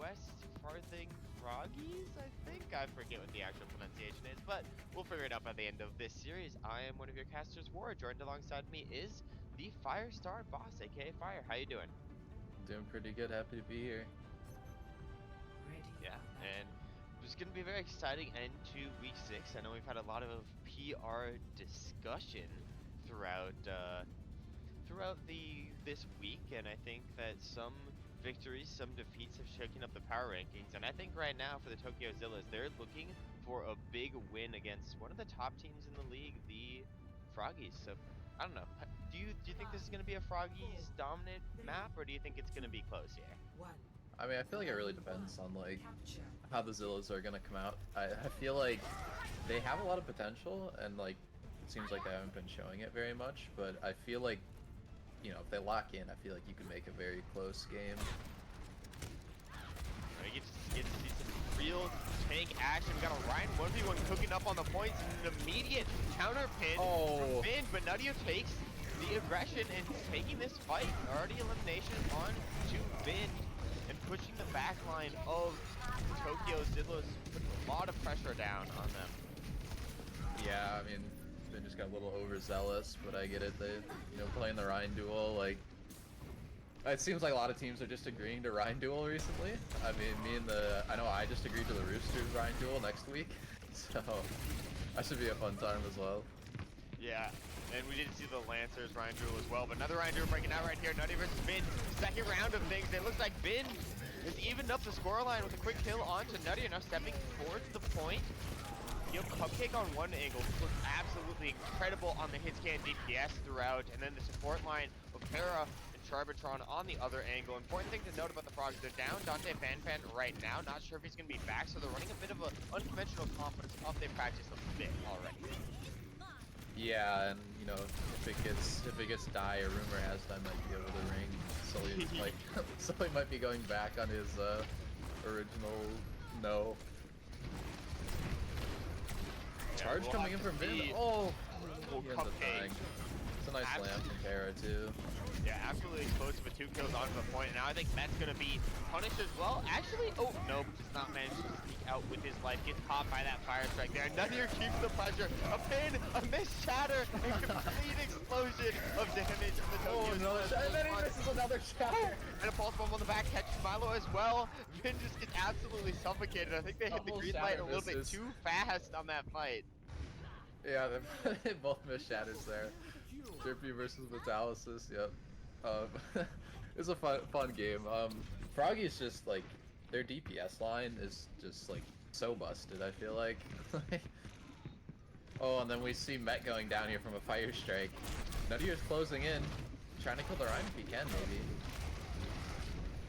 Westfarthing Froggies, I think? I forget what the actual pronunciation is, but we'll figure it out by the end of this series. I am one of your casters, War. Joined alongside me is the Firestar boss, aka Fire. How you doing? Doing pretty good. Happy to be here. Yeah, and it's going to be a very exciting end to Week 6. I know we've had a lot of PR discussion throughout this week, and I think that some victories, some defeats have shaken up the power rankings. And I think right now for the Tokyo Zillas, they're looking for a big win against one of the top teams in the league, the Froggies. So I don't know. Do you think this is going to be a Froggies dominant map, or do you think it's going to be close here? I mean, I feel like it really depends on like how the Zillas are gonna come out. I feel like they have a lot of potential, and like it seems like they haven't been showing it very much. But I feel like, you know, if they lock in, I feel like you can make a very close game. I get to see some real tank action. We got a Ryan 1v1 cooking up on the points, and an immediate counter pin from Vin, but Nudio takes the aggression and taking this fight. Already elimination on to Vin, and pushing the back line of Tokyo Zillas, putting a lot of pressure down on them. Yeah, I mean, they just got a little overzealous, but I get it. They, you know, playing the Rhine duel, like, it seems like a lot of teams are just agreeing to Rhine duel recently. I mean, I know I just agreed to the Roosters Rhine duel next week, so that should be a fun time as well. Yeah, and we did see the Lancers Ryan duel as well, but another Ryan duel breaking out right here. Nutty versus Vin, second round of things. It looks like Vin has evened up the scoreline with a quick kill onto Nutty, now stepping towards the point. You know, Cupcake on one angle looks absolutely incredible on the hitscan DPS throughout, and then the support line of Para and Charbatron on the other angle. Important thing to note about the Frogs, they're down Dante Fan right now, not sure if he's going to be back, so they're running a bit of an unconventional confidence up. They practiced a bit already. Yeah, and you know, if it gets dire, rumor has it I might be able to ring. Sully might be going back on his original no. Yeah, Charge coming in from Vin. Oh, he ends up dying. It's a nice slam from Para too. Yeah, absolutely explosive with 2 kills onto the point. And now I think Matt's going to be punished as well. Actually, oh, nope, does not manage to sneak out with his life. Gets caught by that fire strike there. Nudier keeps the pressure. A pin, a missed shatter, and complete explosion of damage from the Tokyo. Oh no, and then he misses another shatter. And a pulse bomb on the back catches Milo as well. Vin just gets absolutely suffocated. I think they hit the green light a little bit too fast on that fight. Yeah, they both missed shatters there. Drippy versus Metalysis, yep. It's a fun game. Froggy's just like, their DPS line is just like so busted, I feel like. Oh, and then we see Met going down here from a fire strike. Nutier's closing in, trying to kill the Rhine if he can, maybe.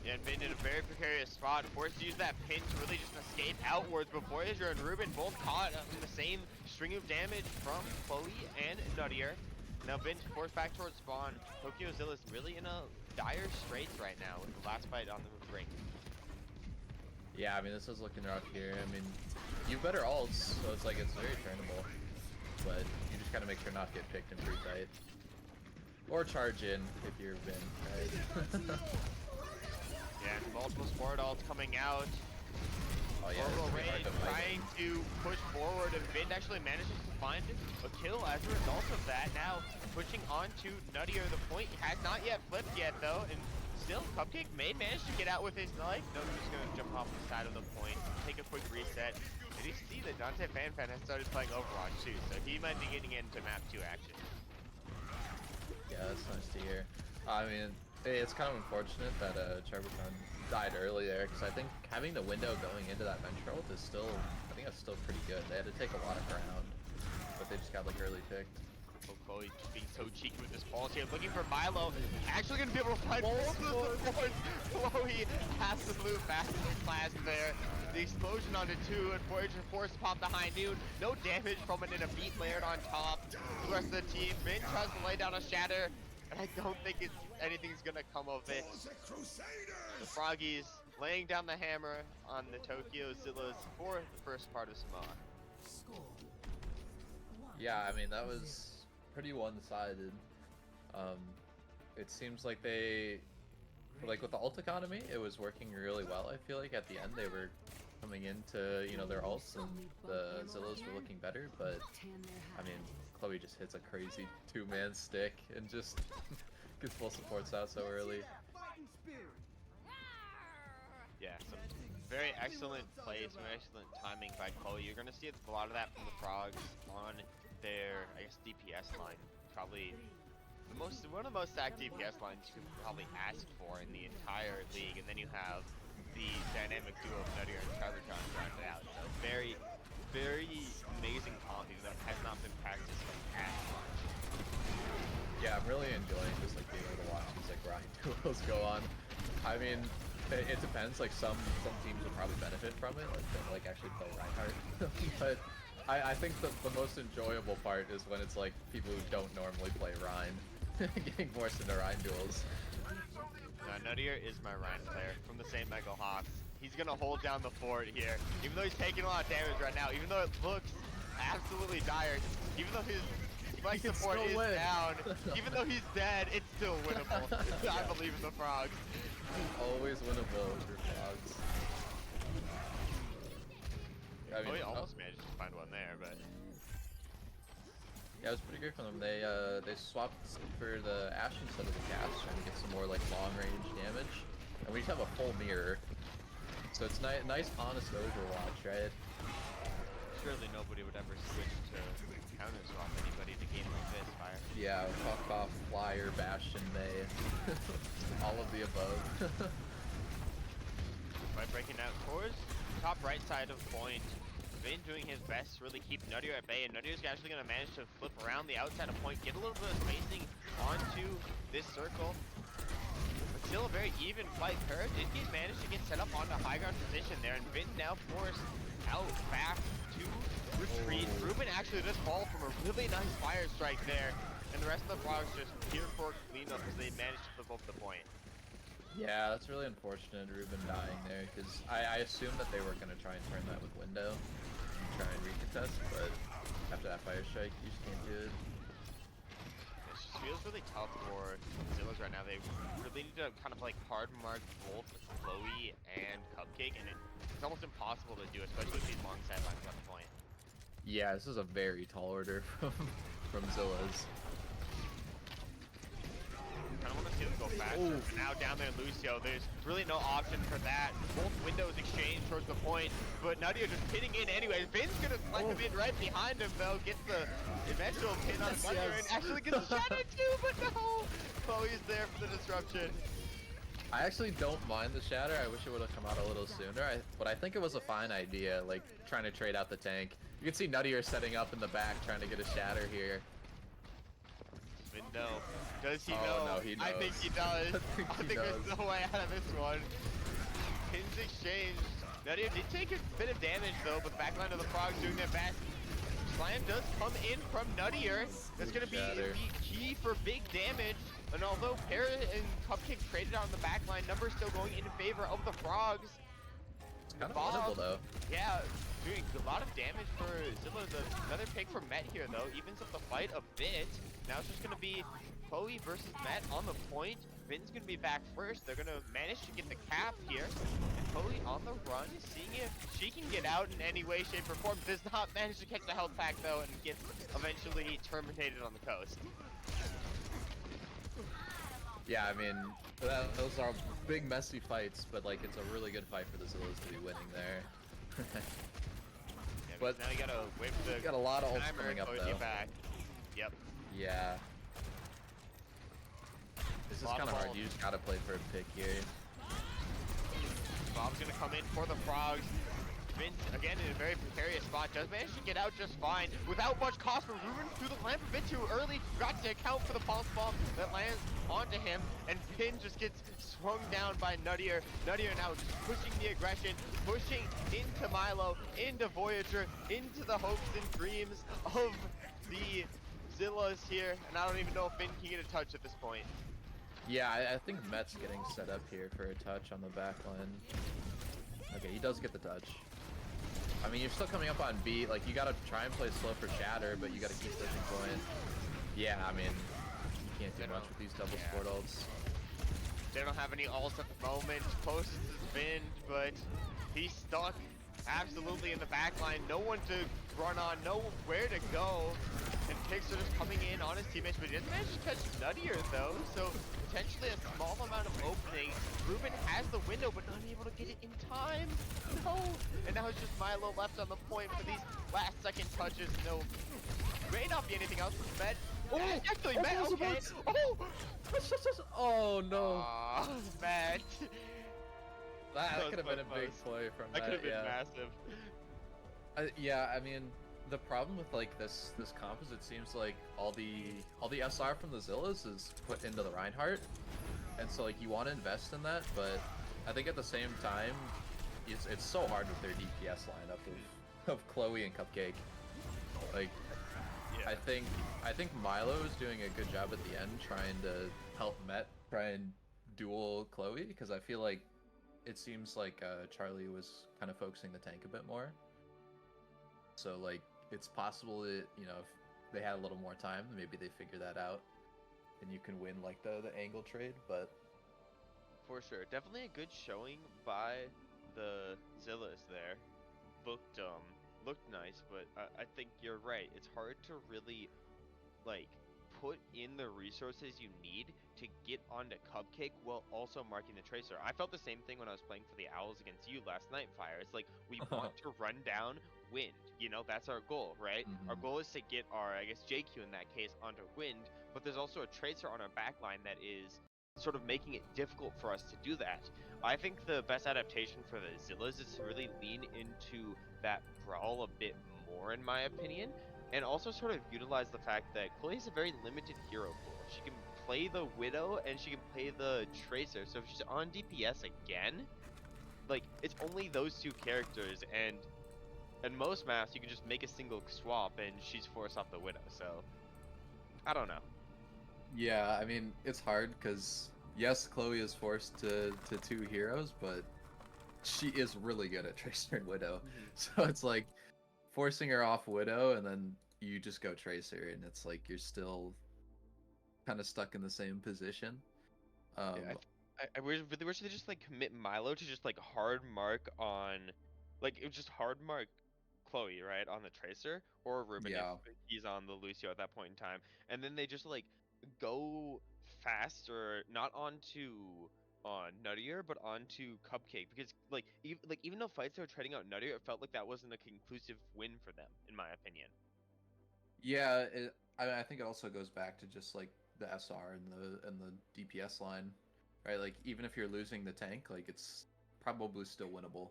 Yeah, and Vin in a very precarious spot, forced to use that pin to really just escape outwards, but Voyager and Ruben both caught in the same string of damage from Chloe and Nuttier. Now Vin forced back towards spawn. Tokyo Zillas really in a dire straits right now with the last fight on the ring. Yeah, I mean, this is looking rough here. I mean, you have better ults, so it's like it's very turnable. But you just gotta make sure not to get picked and pretty tight. Or charge in if you're Vin, right? Yeah, and multiple sport ults coming out. Oh yeah, Ray trying to push forward, and Vin actually manages to find a kill as a result of that. Now pushing on to Nuttier. The point has not yet flipped yet though, and still Cupcake may manage to get out with his life. No, he's just gonna jump off the side of the point, take a quick reset. And you see that Dante Fan has started playing Overwatch too, so he might be getting into map 2 action. Yeah, that's nice to hear. I mean, it's kind of unfortunate that Charbatron died early there, because I think having the window going into that bench ult is still, I think that's still pretty good. They had to take a lot of ground, but they just got like early picked. Oh, Chloe just being so cheeky with this pulse here, looking for Milo. Actually going to be able to find both of the points. Chloe has to move fast in class there. The explosion onto 2, and Voyager forced to pop the high noon. No damage from it, in a beat layered on top. The rest of the team, Vin tries to lay down a shatter, and I don't think anything's gonna come of it. The Froggies laying down the hammer on the Tokyo Zillas for the first part of Samoa. Yeah, I mean, that was pretty one-sided. It seems like they like with the ult economy, it was working really well. I feel like at the end they were coming into, you know, their ults and the Zillas were looking better, but I mean, Chloe just hits a crazy two-man stick and just gets full supports out so early. Yeah, some very excellent plays, some excellent timing by Chloe. You're gonna see a lot of that from the Frogs on their, I guess, DPS line. Probably one of the most stacked DPS lines you could probably ask for in the entire league, and then you have the dynamic duo of Nutter and Charlie John round it out. So very, very amazing quality that has not been practiced like as much. Yeah, I'm really enjoying just like being able to watch these like grind duels go on. I mean, it depends. Like some teams will probably benefit from it, like actually play Reinhardt. But I think the most enjoyable part is when it's like people who don't normally play Rein getting forced into Rein duels. Nutter is my Ryan player from the same Mega Hawks. He's gonna hold down the fort here, even though he's taking a lot of damage right now. Even though it looks absolutely dire, even though his flank support is down, even though he's dead, it's still winnable. I believe in the Frogs. Always winnable for Frogs. I mean, he almost managed to find one there, but yeah, it was pretty good from them. They swapped for the Ashe instead of the cast, trying to get some more like long range damage, and we just have a full mirror, so it's nice, honest Overwatch, right? Surely nobody would ever switch to counter swap anybody in a game like this, Fire. Yeah, fuck off, Flyer, Bastion, May, all of the above. By breaking out towards top right side of point, Vin doing his best to really keep Nutter at bay, and Nutter's actually going to manage to flip around the outside of point, get a little bit of spacing onto this circle. But still a very even fight. Kura did manage to get set up onto high ground position there, and Vin now forced out back to retreat. Ruben actually just fall from a really nice fire strike there, and the rest of the Frogs just here for cleanup as they managed to flip over the point. Yeah, that's really unfortunate, Ruben dying there, because I assumed that they were going to try and turn that with window and try and recontest, but after that fire strike, you just can't do it. It just feels really tough for Zillas right now. They really need to kind of like hard mark both Chloe and Cupcake, and it's almost impossible to do, especially with these long sidelines at the point. Yeah, this is a very tall order from Zillas. I don't want to see them go faster. But now down there, Lucio, there's really no option for that. Both windows exchange towards the point, but Nutter just pinning in anyways. Vin's gonna select him in right behind him though, gets the eventual pin on Nutter and actually gets shattered too, but no! Chloe's there for the disruption. I actually don't mind the shatter. I wish it would have come out a little sooner, but I think it was a fine idea, like trying to trade out the tank. You can see Nutter setting up in the back, trying to get a shatter here. But no. Does he know? No, he knows. I think he does. I think does. there's no way out of this one. Pins exchanged. Nutter did take a bit of damage though, but the backline of the Frogs doing their best. Slam does come in from Nutter. That's going to be the key for big damage. And although Para and Cupcake traded out on the backline, numbers still going in favor of the Frogs. It's kind of winnable though. Yeah, doing a lot of damage for Zillas. Another pick for Met here though, evens up the fight a bit. Now it's just going to be Chloe versus Met on the point. Vin's going to be back first. They're going to manage to get the cap here. And Chloe on the run, seeing if she can get out in any way, shape, or form. Does not manage to catch the health pack though, and gets eventually terminated on the coast. Yeah, I mean, those are big messy fights, but like it's a really good fight for the Zillas to be winning there. Yeah, but now you gotta wait for the got a lot of ults timer coming up Chloe though. back. Yep. Yeah. This is kind of hard. You just gotta play for a pick here. Bob's gonna come in for the Frogs. Vince, again, in a very precarious spot, does manage to get out just fine without much cost for Ruben through the lamp a bit too early. Forgot to account for the pulse bomb that lands onto him, and Pin just gets swung down by Nutter. Nutter now just pushing the aggression, pushing into Milo, into Voyager, into the hopes and dreams of the Zillas here, and I don't even know if Finn can get a touch at this point. Yeah, I think Met's getting set up here for a touch on the back line. Okay, he does get the touch. I mean, you're still coming up on B. Like, you gotta try and play slow for Shatter, but you gotta keep pushing point. Yeah, I mean, you can't do much with these double support ults. They don't have any ults at the moment. Closest is Vin, but he's stuck absolutely in the back line. No one to run on, nowhere to go. And Pix are just coming in on his teammates, but he doesn't manage to catch Nuttier though. So potentially a small amount of opening. Ruben has the window, but unable to get it in time. No. And now it's just Milo left on the point for these last second touches. No, may not be anything else from Met. Oh, actually, Met, okay. Oh! Oh no. Matt. That could have been a big play from That could have been yeah. massive. Yeah, I mean, the problem with like this comp is it seems like all the SR from the Zillas is put into the Reinhardt, and so like you want to invest in that, but I think at the same time, it's so hard with their DPS lineup of Chloe and Cupcake. Like, yeah. I think Milo is doing a good job at the end trying to help Met try and duel Chloe, because I feel like it seems like Charlie was kind of focusing the tank a bit more. So like it's possible that, you know, if they had a little more time, maybe they figure that out and you can win like the angle trade. But for sure, definitely a good showing by the Zillas there. Looked nice, but I think you're right. It's hard to really like put in the resources you need to get onto Cupcake while also marking the Tracer. I felt the same thing when I was playing for the Owls against you last night, Fire. It's like we want to run down Wind. You know, that's our goal, right? Our goal is to get our, I guess, JQ in that case onto Wind, but there's also a Tracer on our backline that is sort of making it difficult for us to do that. I think the best adaptation for the Zillas is to really lean into that Brawl a bit more, in my opinion, and also sort of utilize the fact that Chloe has a very limited hero pool. She can play the Widow and she can play the Tracer, so if she's on DPS again, like, it's only those two characters, and in most maps you can just make a single swap and she's forced off the Widow, so I don't know. yeah, I mean, it's hard because yes, Chloe is forced to two heroes, but she is really good at Tracer and Widow. So it's like forcing her off Widow and then you just go Tracer, and it's like you're still kind of stuck in the same position. Yeah, I really wish they just like commit Milo to just like hard mark on, like it was just hard mark Chloe, right, on the Tracer, or Ruben yeah. if he's on the Lucio at that point in time, and then they just like go fast or not onto Nuttier but onto Cupcake, because like even though fights they were trading out Nuttier, it felt like that wasn't a conclusive win for them, in my opinion. Yeah, I think it also goes back to just like the SR and the DPS line, right? Like even if you're losing the tank, like it's probably still winnable.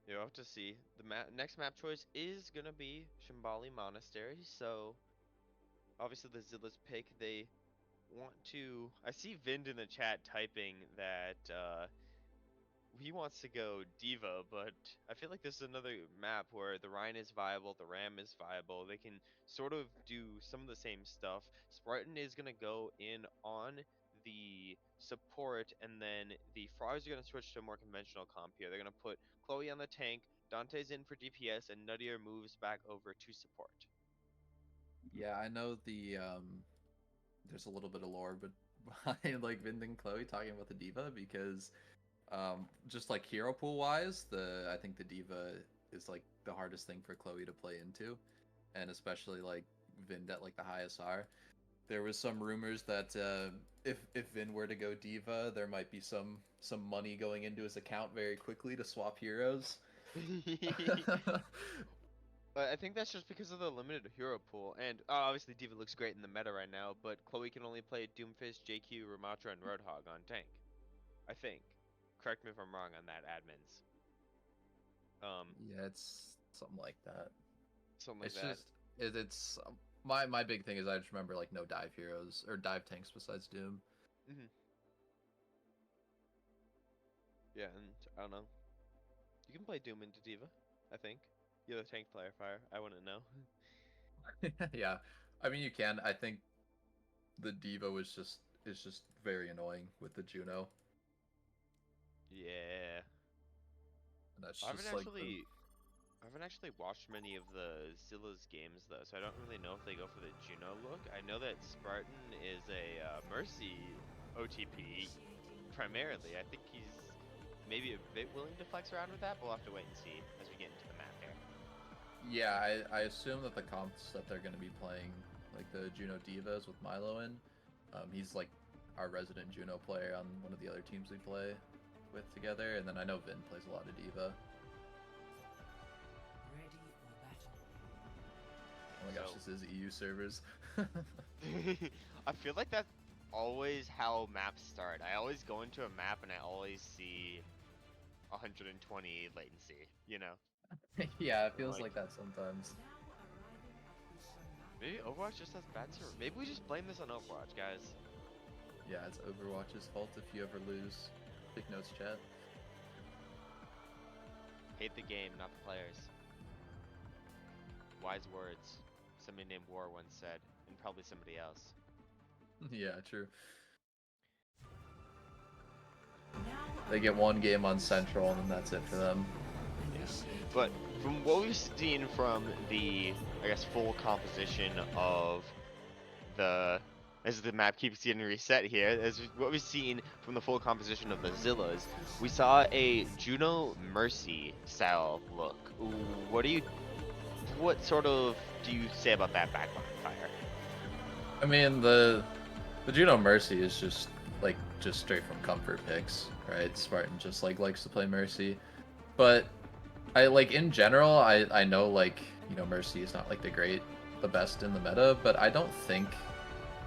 You'll have to see. The next map choice is gonna be Shambali Monastery, so obviously the Zillas pick, they want to... I see Vind in the chat typing that he wants to go Diva, but I feel like this is another map where the Rhine is viable, the Ram is viable. They can sort of do some of the same stuff. Spartan is going to go in on the support, and then the Frogs are going to switch to a more conventional comp here. They're going to put Chloe on the tank, Dante's in for DPS, and Nuttier moves back over to support. Yeah, I know there's a little bit of lore, but behind like Vind and Chloe talking about the Diva, because just like hero pool wise, I think the Diva is like the hardest thing for Chloe to play into, and especially like Vind at like the high SR. There was some rumors that if Vin were to go Diva, there might be some money going into his account very quickly to swap heroes. But I think that's just because of the limited hero pool, and obviously Diva looks great in the meta right now, but Chloe can only play Doomfist, JQ, Ramatra, and Roadhog on tank. I think. Correct me if I'm wrong on that, admins. Yeah, it's something like that. Something like it's that. Just it's my big thing is I just remember like no dive heroes or dive tanks besides Doom. Yeah, and I don't know. You can play Doom into Diva, I think. You're the tank player, Fire. I wouldn't know. Yeah, I mean you can. I think the Diva is just very annoying with the Juno. Yeah. And that's I just haven't like actually I haven't actually watched many of the Zillas games though, so I don't really know if they go for the Juno look. I know that Spartan is a Mercy OTP primarily. I think he's maybe a bit willing to flex around with that, but we'll have to wait and see as we get into the map here. Yeah, I assume that the comps that they're going to be playing, like the Juno Divas with Milo in, he's like our resident Juno player on one of the other teams we play with together, and then I know Vin plays a lot of Diva. Oh my gosh, this is EU servers. I feel like that's always how maps start. I always go into a map and I always see 120 latency, you know? Yeah, it feels like that sometimes. Maybe Overwatch just has bad server. Maybe we just blame this on Overwatch, guys. Yeah, it's Overwatch's fault if you ever lose. Big notes, chat. Hate the game, not the players. Wise words. Somebody named War once said, and probably somebody else. Yeah, true. They get one game on Central, and then that's it for them. Yeah. But from what we've seen from the, I guess, full composition of the, as the map keeps getting reset here, as what we've seen from the full composition of the Zillas, we saw a Juno Mercy style look. What sort of do you say about that backline fire? I mean, the Juno Mercy is just straight from comfort picks, right? Spartan just likes to play Mercy, but I in general, I know Mercy is not the best in the meta, but I don't think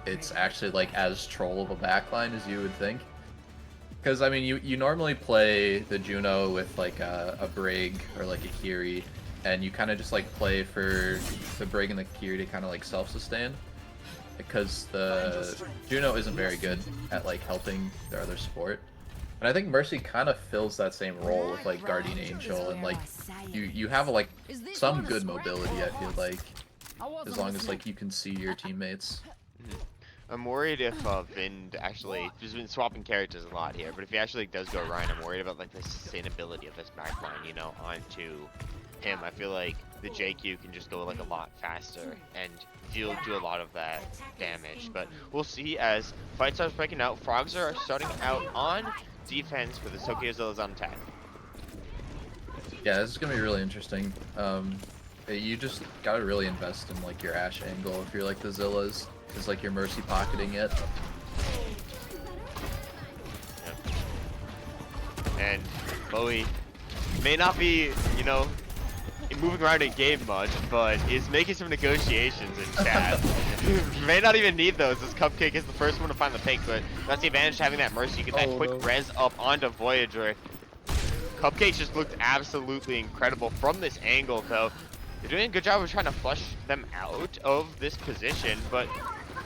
it's actually as troll of a backline as you would think. Because I mean, you normally play the Juno with a Brig or a Kiri, and you kind of just play for the Brig and the Kiri to kind of self-sustain, because the Juno isn't very good at helping their other support. And I think Mercy kind of fills that same role with Guardian Angel, and you have some good mobility, I feel as long as you can see your teammates. I'm worried if Vind actually, he's been swapping characters a lot here, but if he actually does go Ryan, I'm worried about the sustainability of this backline, onto him. I feel like the JQ can just go a lot faster and do a lot of that damage, but we'll see as fight starts breaking out. Frogs are starting out on defense with the Tokyo Zillas on attack. Yeah, this is gonna be really interesting. You just gotta really invest in your Ashe angle if you're the Zillas, because you're Mercy pocketing it. Yep. And Bowie may not be, moving around in game much, but is making some negotiations in chat. May not even need those, as Cupcake is the first one to find the pick, but that's the advantage to having that Mercy. You get that quick res up onto Voyager. Cupcake just looked absolutely incredible from this angle, though. They're doing a good job of trying to flush them out of this position, but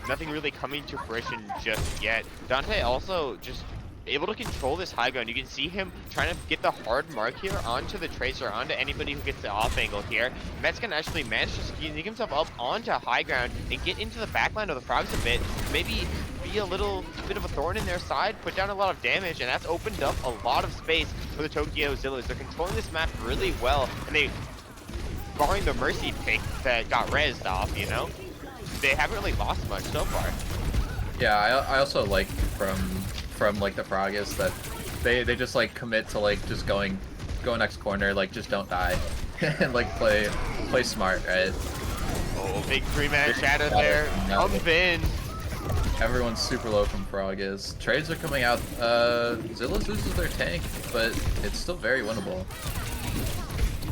nothing really coming to fruition just yet. Dante also just able to control this high ground. You can see him trying to get the hard mark here onto the Tracer, onto anybody who gets the off angle here. Mets can actually manage to sneak himself up onto high ground and get into the backline of the Frogs a bit. Maybe be a little bit of a thorn in their side, put down a lot of damage, and that's opened up a lot of space for the Tokyo Zillas. They're controlling this map really well, and they, barring the Mercy pick that got rezzed off, they haven't really lost much so far. Yeah, I also like from the Froggers that they just commit to just go next corner, just don't die, and play smart, right? Oh, big 3-man shadow there. Comes in. Everyone's super low from Froggers. Trades are coming out. Zillas loses their tank, but it's still very winnable.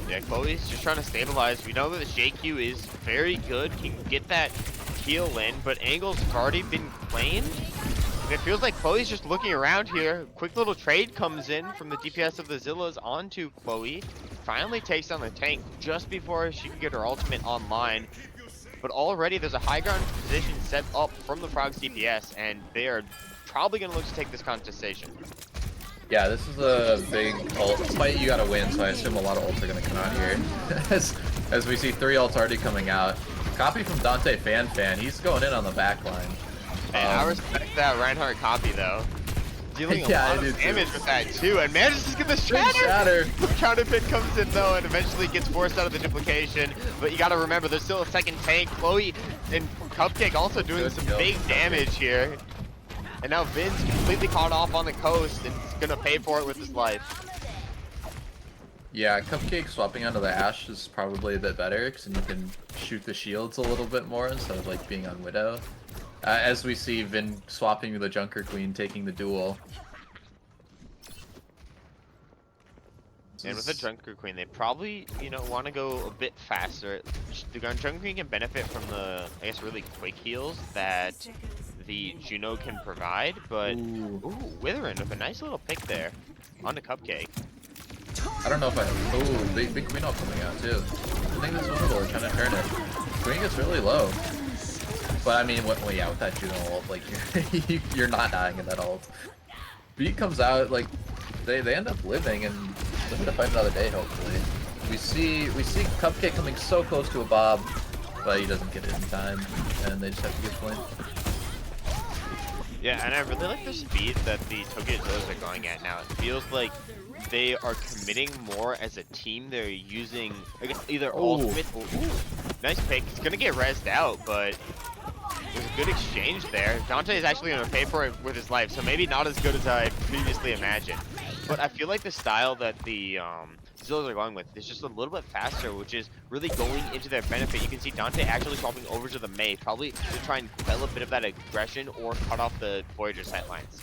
Yeah, Chloe's just trying to stabilize. We know that the JQ is very good, can get that kill in, but angles have already been claimed. And it feels like Chloe's just looking around here. Quick little trade comes in from the DPS of the Zillas onto Chloe. Finally takes down the tank just before she can get her ultimate online. But already there's a high ground position set up from the Frogs DPS, and they are probably going to look to take this contestation. Yeah, this is a big ult fight you gotta win, so I assume a lot of ults are gonna come out here. as we see 3 ults already coming out. Copy from Dante Fan, he's going in on the back line. Hey, I respect that Reinhardt copy though. dealing a Yeah, lot I do of too. damage with that too, and manages to get the Big shatter. shatter. The counter pit comes in though, and eventually gets forced out of the duplication. But you gotta remember, there's still a second tank. Chloe and Cupcake also doing Good some kill big from Cupcake. damage here. And now Vin's completely caught off on the coast and is gonna pay for it with his life. Yeah, Cupcake swapping onto the Ashe is probably a bit better, because then you can shoot the shields a little bit more instead of like being on Widow. As we see Vin swapping the Junker Queen, taking the duel. And with the Junker Queen, they probably, you know, want to go a bit faster. The Junker Queen can benefit from the, I guess, really quick heals that the Juno can provide, but Ooh. Witherin with a nice little pick there onto Cupcake. I don't know if I... Oh, big Queen ult coming out too. I think this winnable, we're trying to turn it. Queen gets really low. But I mean, well, yeah, with that Juno ult, like, you're not dying in that ult. Beat comes out, like, they end up living and living to fight another day, hopefully. We see Cupcake coming so close to a Bob, but he doesn't get it in time, and they just have to get flamed. Yeah, and I really like the speed that the Tokyo Zillas are going at now. It feels like they are committing more as a team. They're using, I guess, either ultimate. Ooh, nice pick. It's gonna get rezzed out, but there's a good exchange there. Dante is actually gonna pay for it with his life, so maybe not as good as I previously imagined. But I feel like the style that the Zillas are going with is just a little bit faster, which is really going into their benefit. You can see Dante actually swapping over to the Mei, probably to try and quell a bit of that aggression or cut off the Voyager sightlines.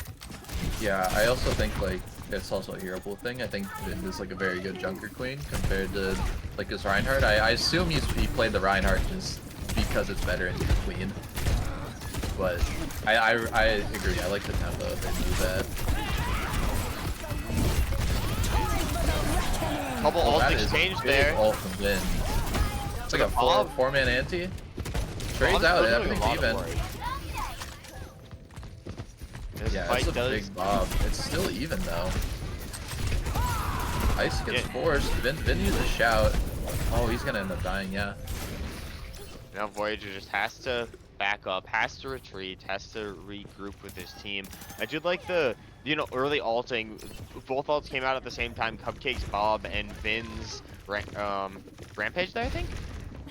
Yeah, I also think, like, it's also a hero pool thing. I think Vin is, like, a very good Junker Queen compared to, like, his Reinhardt. I assume he played the Reinhardt just because it's better in the Queen. But I agree. I like the tempo they move at. Couple ult exchange there. Ult from Vin. It's like a four-man anti. Trades out. Everything's even. Yeah, it's a big Bob. It's still even though. Ice gets forced. Vin uses a shout. Oh, he's gonna end up dying. Yeah. Now Voyager just has to back up, has to retreat, has to regroup with his team. I do like the, you know, early ulting. Both ults came out at the same time. Cupcake's Bob and Vin's Rampage there, I think?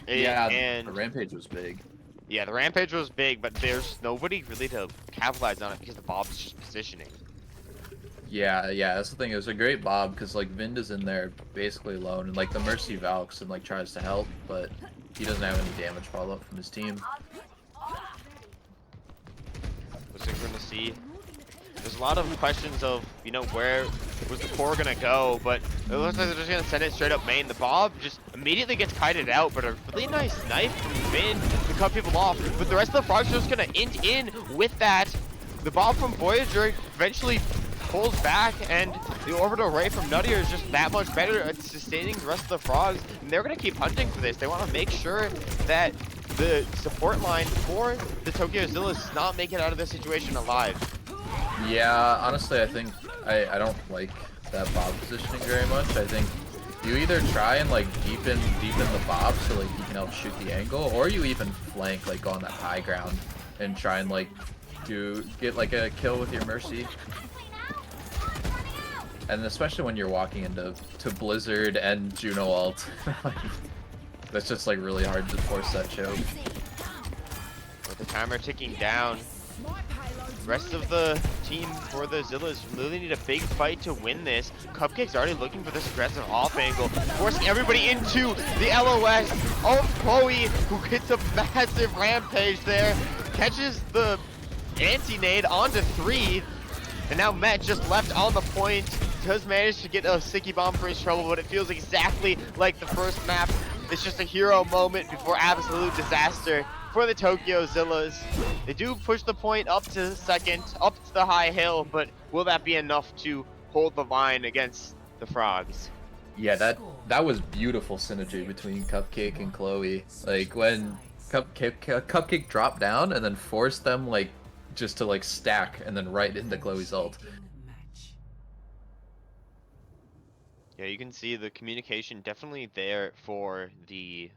Yeah, and the Rampage was big. Yeah, the Rampage was big, but there's nobody really to capitalize on it because the Bob's just positioning. Yeah, that's the thing. It was a great Bob because, like, Vind is in there basically alone, and, like, the Mercy Valks and, like, tries to help, but he doesn't have any damage follow-up from his team. Looks like we're gonna see. There's a lot of questions of, you know, where was the core gonna go, but it looks like they're just gonna send it straight up main. The Bob just immediately gets kited out, but a really nice knife from Vin to cut people off. But the rest of the frogs are just gonna int in with that. The Bob from Voyager eventually pulls back, and the orbital ray from Nuttier is just that much better at sustaining the rest of the frogs. And they're gonna keep hunting for this. They want to make sure that the support line for the Tokyo Zillas does not make it out of this situation alive. Yeah, honestly, I think I don't like that Bob positioning very much. I think you either try and, like, deepen the Bob so, like, you can help shoot the angle, or you even flank, like, go on that high ground and try and, like, get like a kill with your Mercy. And especially when you're walking into Blizzard and Juno ult, that's just, like, really hard to force that choke. With the timer ticking down, rest of the team for the Zillas really need a big fight to win this. Cupcake's already looking for this aggressive off angle, forcing everybody into the LOS of Chloe, who gets a massive rampage there, catches the anti-nade onto 3, and now Matt just left on the point. Does manage to get a sticky bomb for his trouble, but it feels exactly like the first map. It's just a hero moment before absolute disaster for the Tokyo Zillas. They do push the point up to second, up to the high hill, but will that be enough to hold the line against the Frogs? Yeah, that was beautiful synergy between Cupcake and Chloe. Like, when Cupcake dropped down and then forced them, like, just to, like, stack and then right into Chloe's ult. Yeah, you can see the communication definitely there for the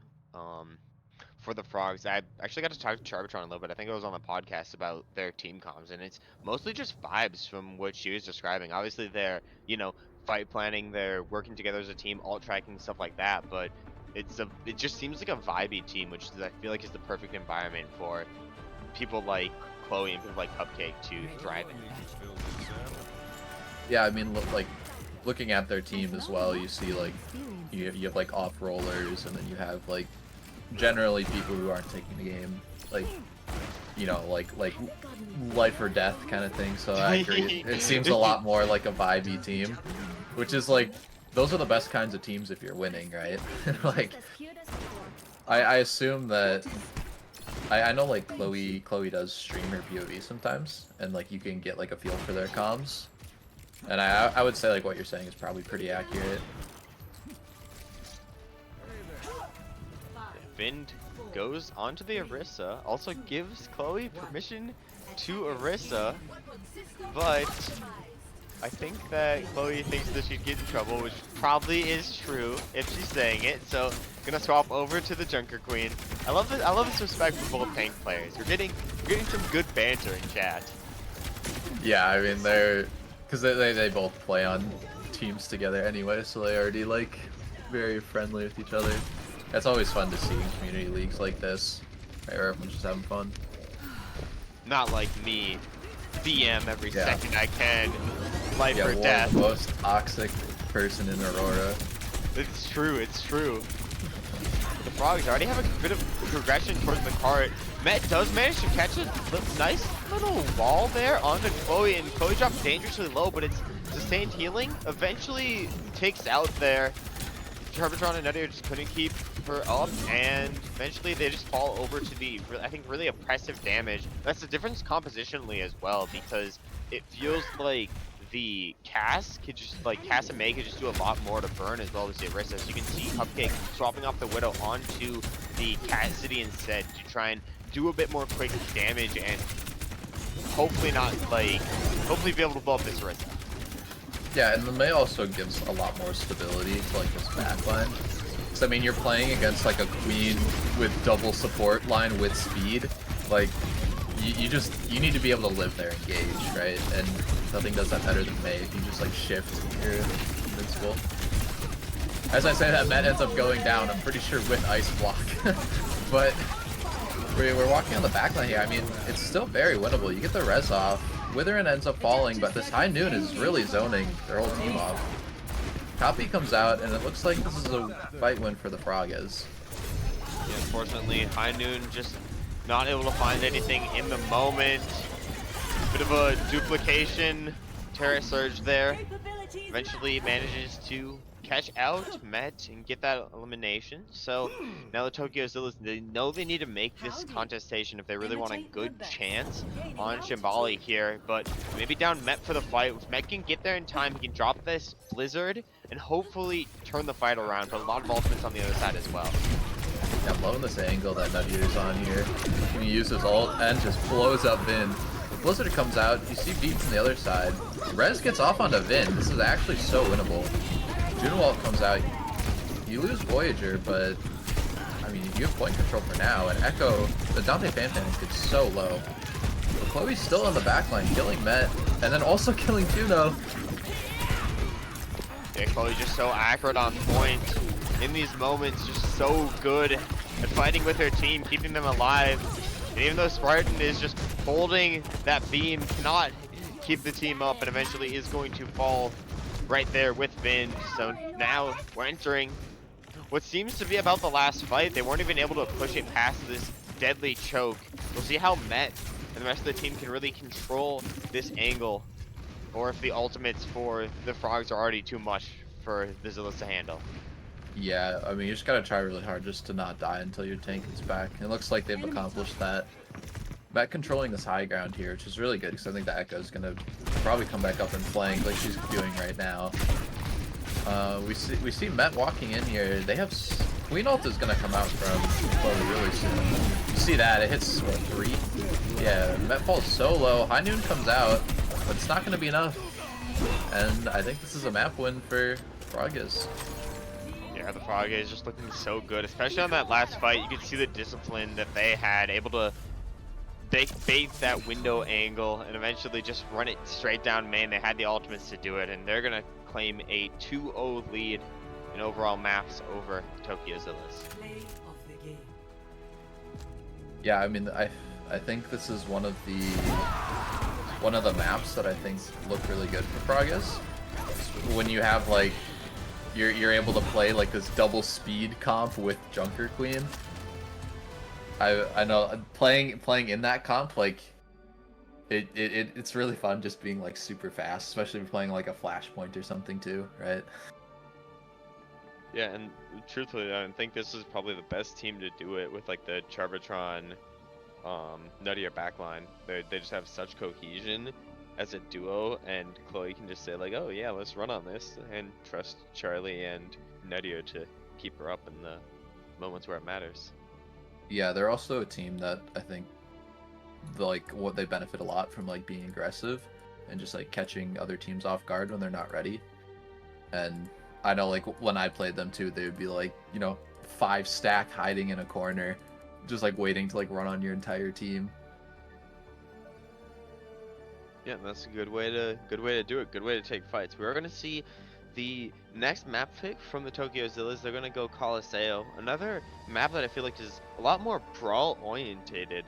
for the Frogs. I actually got to talk to Charbitron a little bit. I think it was on the podcast about their team comms, and it's mostly just vibes from what she was describing. Obviously, they're, fight planning, they're working together as a team, alt tracking, stuff like that, but it just seems like a vibey team, which I feel like is the perfect environment for people like Chloe and people like Cupcake to thrive in. Yeah, I mean, like, looking at their team as well, you see, like, you have, like, off-rollers, and then you have, like, generally people who aren't taking the game, like, like life or death kind of thing, so I agree. It seems a lot more like a vibey team, which is, like, those are the best kinds of teams if you're winning, right? Like, I assume that... I know, like, Chloe does stream her POV sometimes, and, like, you can get, like, a feel for their comms. And I would say, like, what you're saying is probably pretty accurate. Vind goes onto the Orisa, also gives Chloe permission to Orisa, but I think that Chloe thinks that she'd get in trouble, which probably is true if she's saying it, so gonna swap over to the Junker Queen. I love this respect for both tank players. We're getting some good banter in chat. Yeah, I mean, because they both play on teams together anyway, so they already, like, very friendly with each other. That's always fun to see in community leagues like this, right, where everyone's just having fun. Not like me, BM every second I can, life or death. The most toxic person in Aurora. It's true, it's true. The Frogs already have a bit of progression towards the cart. Met does manage to catch a nice little wall there onto Chloe, and Chloe dropped dangerously low, but it's sustained healing. Eventually takes out there. Charbitron and Nadia just couldn't keep her up, and eventually they just fall over to the, I think, really oppressive damage. That's the difference compositionally as well, because it feels like the Cass could just, Cass and May could just do a lot more to burn as well as the Orisa. So you can see Cupcake swapping off the Widow onto the Cassidy instead to try and do a bit more quick damage and hopefully hopefully be able to blow up this Orisa. Yeah, and the Mei also gives a lot more stability to, like, this backline. Because, I mean, you're playing against, like, a Queen with double support line with speed. Like, you need to be able to live there and engage, right? And nothing does that better than Mei. If you just, like, shift, you're invincible. As I say that, Met ends up going down, I'm pretty sure with Ice Block. But we're walking on the backline here. I mean, it's still very winnable. You get the res off. Witherin ends up falling, but this High Noon is really zoning their whole team off. Copy comes out, and it looks like this is a fight win for the Froggers. Yeah, unfortunately, High Noon just not able to find anything in the moment. Bit of a duplication, Terra Surge there. Eventually manages to catch out Met and get that elimination. So now the Tokyo Zillas, they know they need to make this contestation if they really want a good chance on Shimbali here, but maybe down Met for the fight. If Met can get there in time, he can drop this Blizzard and hopefully turn the fight around, but a lot of ultimates on the other side as well. Yeah, I'm loving this angle that Nutier's on here. He uses ult and just blows up Vin. The Blizzard comes out, you see Beats on the other side. Rez gets off onto Vin. This is actually so winnable. Junewalt comes out, you lose Voyager, but I mean, you have point control for now, and Echo, the Dante Fan gets so low. But Chloe's still on the backline, killing Met, and then also killing Juno. Yeah, Chloe just so accurate on point in these moments, just so good at fighting with her team, keeping them alive. And even though Spartan is just holding that beam, cannot keep the team up, and eventually is going to fall right there with Vin. So now we're entering what seems to be about the last fight. They weren't even able to push it past this deadly choke. We'll see how Met and the rest of the team can really control this angle, or if the ultimates for the Frogs are already too much for the Zillas to handle. Yeah, I mean, you just gotta try really hard just to not die until your tank is back. It looks like they've accomplished that. Met controlling this high ground here, which is really good because I think the Echo's gonna probably come back up and flank like she's doing right now. We see Met walking in here. They have Queen ult is gonna come out from Chloe really soon. You see that? It hits what, 3? Yeah, Met falls so low. High Noon comes out, but it's not gonna be enough. And I think this is a map win for Froggers. Yeah, Yeah, the Frog is just looking so good, especially on that last fight. You could see the discipline that they had, able to bait that window angle and eventually just run it straight down main. They had the ultimates to do it, and they're gonna claim a 2-0 lead in overall maps over Tokyo Zillas. Yeah, I mean, I think this is one of the maps that I think look really good for Frogis. When you have like you're able to play like this double speed comp with Junker Queen. I know playing in that comp, like it's really fun just being like super fast, especially if you're playing like a Flashpoint or something too, right? Yeah, and truthfully, I think this is probably the best team to do it with like the Charvatron, Nuttier backline. They just have such cohesion as a duo, and Chloe can just say like, oh yeah, let's run on this, and trust Charlie and Nuttier to keep her up in the moments where it matters. Yeah, they're also a team that I think what they benefit a lot from like being aggressive and just like catching other teams off guard when they're not ready. And I know like when I played them too, they would be like, 5 stack hiding in a corner, just like waiting to like run on your entire team. Yeah, that's a good way to do it. Good way to take fights. We're gonna see the next map pick from the Tokyo Zillas. They're gonna go Colosseo, another map that I feel like is a lot more brawl orientated.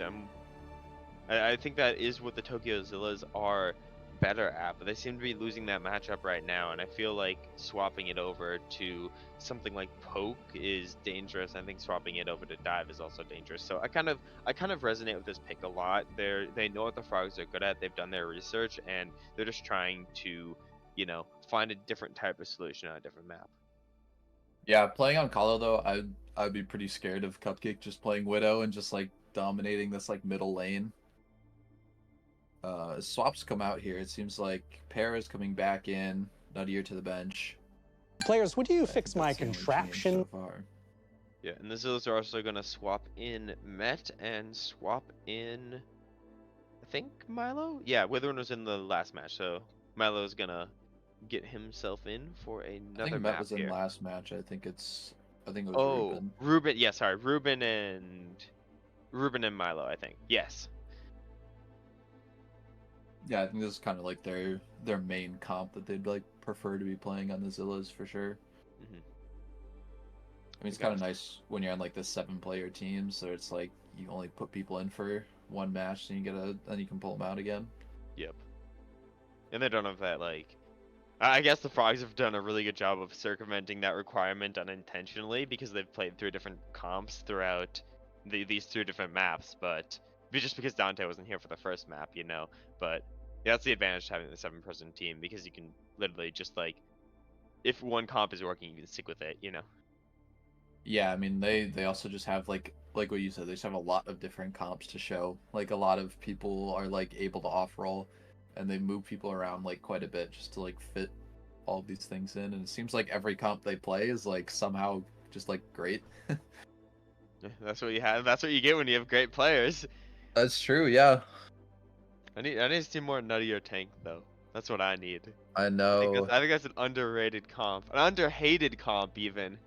I think that is what the Tokyo Zillas are better at, but they seem to be losing that matchup right now, and I feel like swapping it over to something like Poke is dangerous. I think swapping it over to Dive is also dangerous. So I kind of resonate with this pick a lot. They know what the Frogs are good at. They've done their research, and they're just trying to, find a different type of solution on a different map. Yeah, playing on Colo though, I'd be pretty scared of Cupcake just playing Widow and just like dominating this like middle lane. Swaps come out here. It seems like Para's coming back in, Nuttier to the bench. Players, would you fix my contraption? So far. Yeah, and the Zillas are also going to swap in Met and swap in, I think, Milo? Yeah, Withering was in the last match, so Milo's going to get himself in for another I think map Met was here. in last match. I think it was Ruben. Yeah, sorry, Ruben and Milo, I think. Yes. Yeah, I think this is kind of like their main comp that they'd like prefer to be playing on the Zillas for sure. Mm-hmm. I mean, it's kind of nice when you're on like the 7-player team, so it's like you only put people in for one match, and then you can pull them out again. Yep. And they don't have that like. I guess the Frogs have done a really good job of circumventing that requirement unintentionally because they've played 3 different comps throughout these 3 different maps, but just because Dante wasn't here for the first map, But yeah, that's the advantage of having the 7-person team, because you can literally just like, if one comp is working, you can stick with it, Yeah, I mean they also just have like what you said, they just have a lot of different comps to show. Like a lot of people are like able to off roll, and they move people around like quite a bit just to like fit all of these things in. And it seems like every comp they play is like somehow just like great. That's what you have. That's what you get when you have great players. That's true, yeah. I need to see more Nuttier tank though. That's what I need. I know. I think that's an underrated comp, an underhated comp even.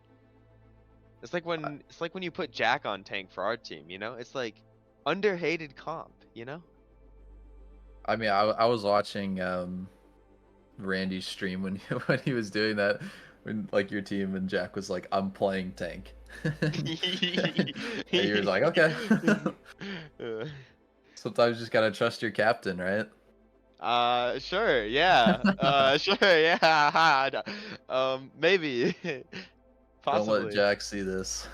It's like when you put Jack on tank for our team, It's like underhated comp, I mean, I was watching Randy's stream when he was doing that, when like your team and Jack was like, I'm playing tank. And you were like, okay. Sometimes you just gotta trust your captain, right? Sure, yeah. Sure, yeah. Maybe. Possibly. Don't let Jack see this.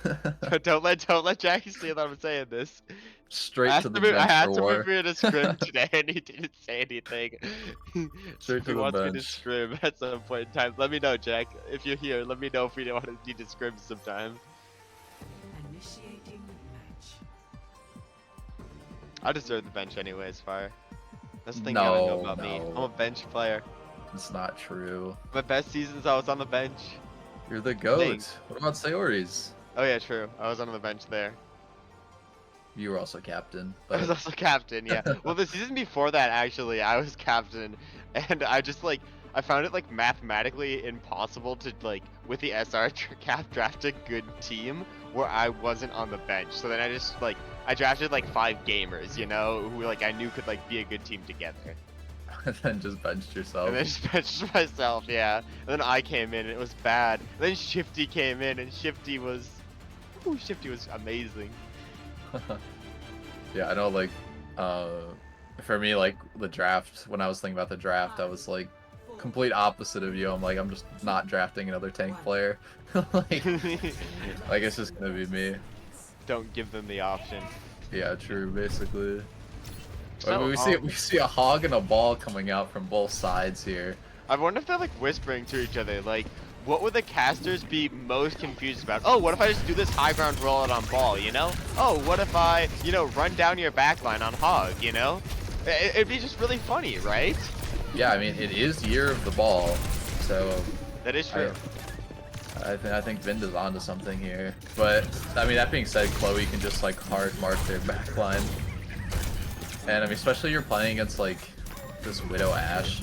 don't let Jack see that I'm saying this. Straight to the bench. I had to move me in a scrim today, and he didn't say anything. Straight to he the wants bench. me to scrim at some point in time. Let me know, Jack. If you're here, let me know if we need to scrim sometime. Initiating match. I deserve the bench anyways, Fire. That's the thing you gotta know about me. No. I'm a bench player. It's not true. My best seasons, I was on the bench. You're the GOAT. Thanks. What about Sayori's? Oh yeah, true. I was on the bench there. You were also captain. I was But also captain, yeah. Well, the season before that, actually, I was captain, and I just like I found it like mathematically impossible to like with the SR cap draft a good team where I wasn't on the bench. So then I just like I drafted like 5 gamers, you know, who like I knew could like be a good team together, then just benched yourself. and then just benched myself, yeah. And then I came in, and it was bad. And then Shifty came in, and Shifty was amazing. Yeah, I know, like, for me, like, the draft, when I was thinking about the draft, I was, like, complete opposite of you. I'm like, I'm just not drafting another tank player. like, it's just gonna be me. Don't give them the option. Yeah, true, basically. So, we see a hog and a ball coming out from both sides here. I wonder if they're like whispering to each other, like, what would the casters be most confused about? Oh, what if I just do this high ground rollout on ball, you know? Oh, what if I, you know, run down your backline on hog, you know? It'd be just really funny, right? Yeah, I mean, it is year of the ball, so That is true. I think Vinda's onto something here. But I mean, that being said, Chloe can just like hard mark their backline, and I mean, especially you're playing against like this Widow Ashe,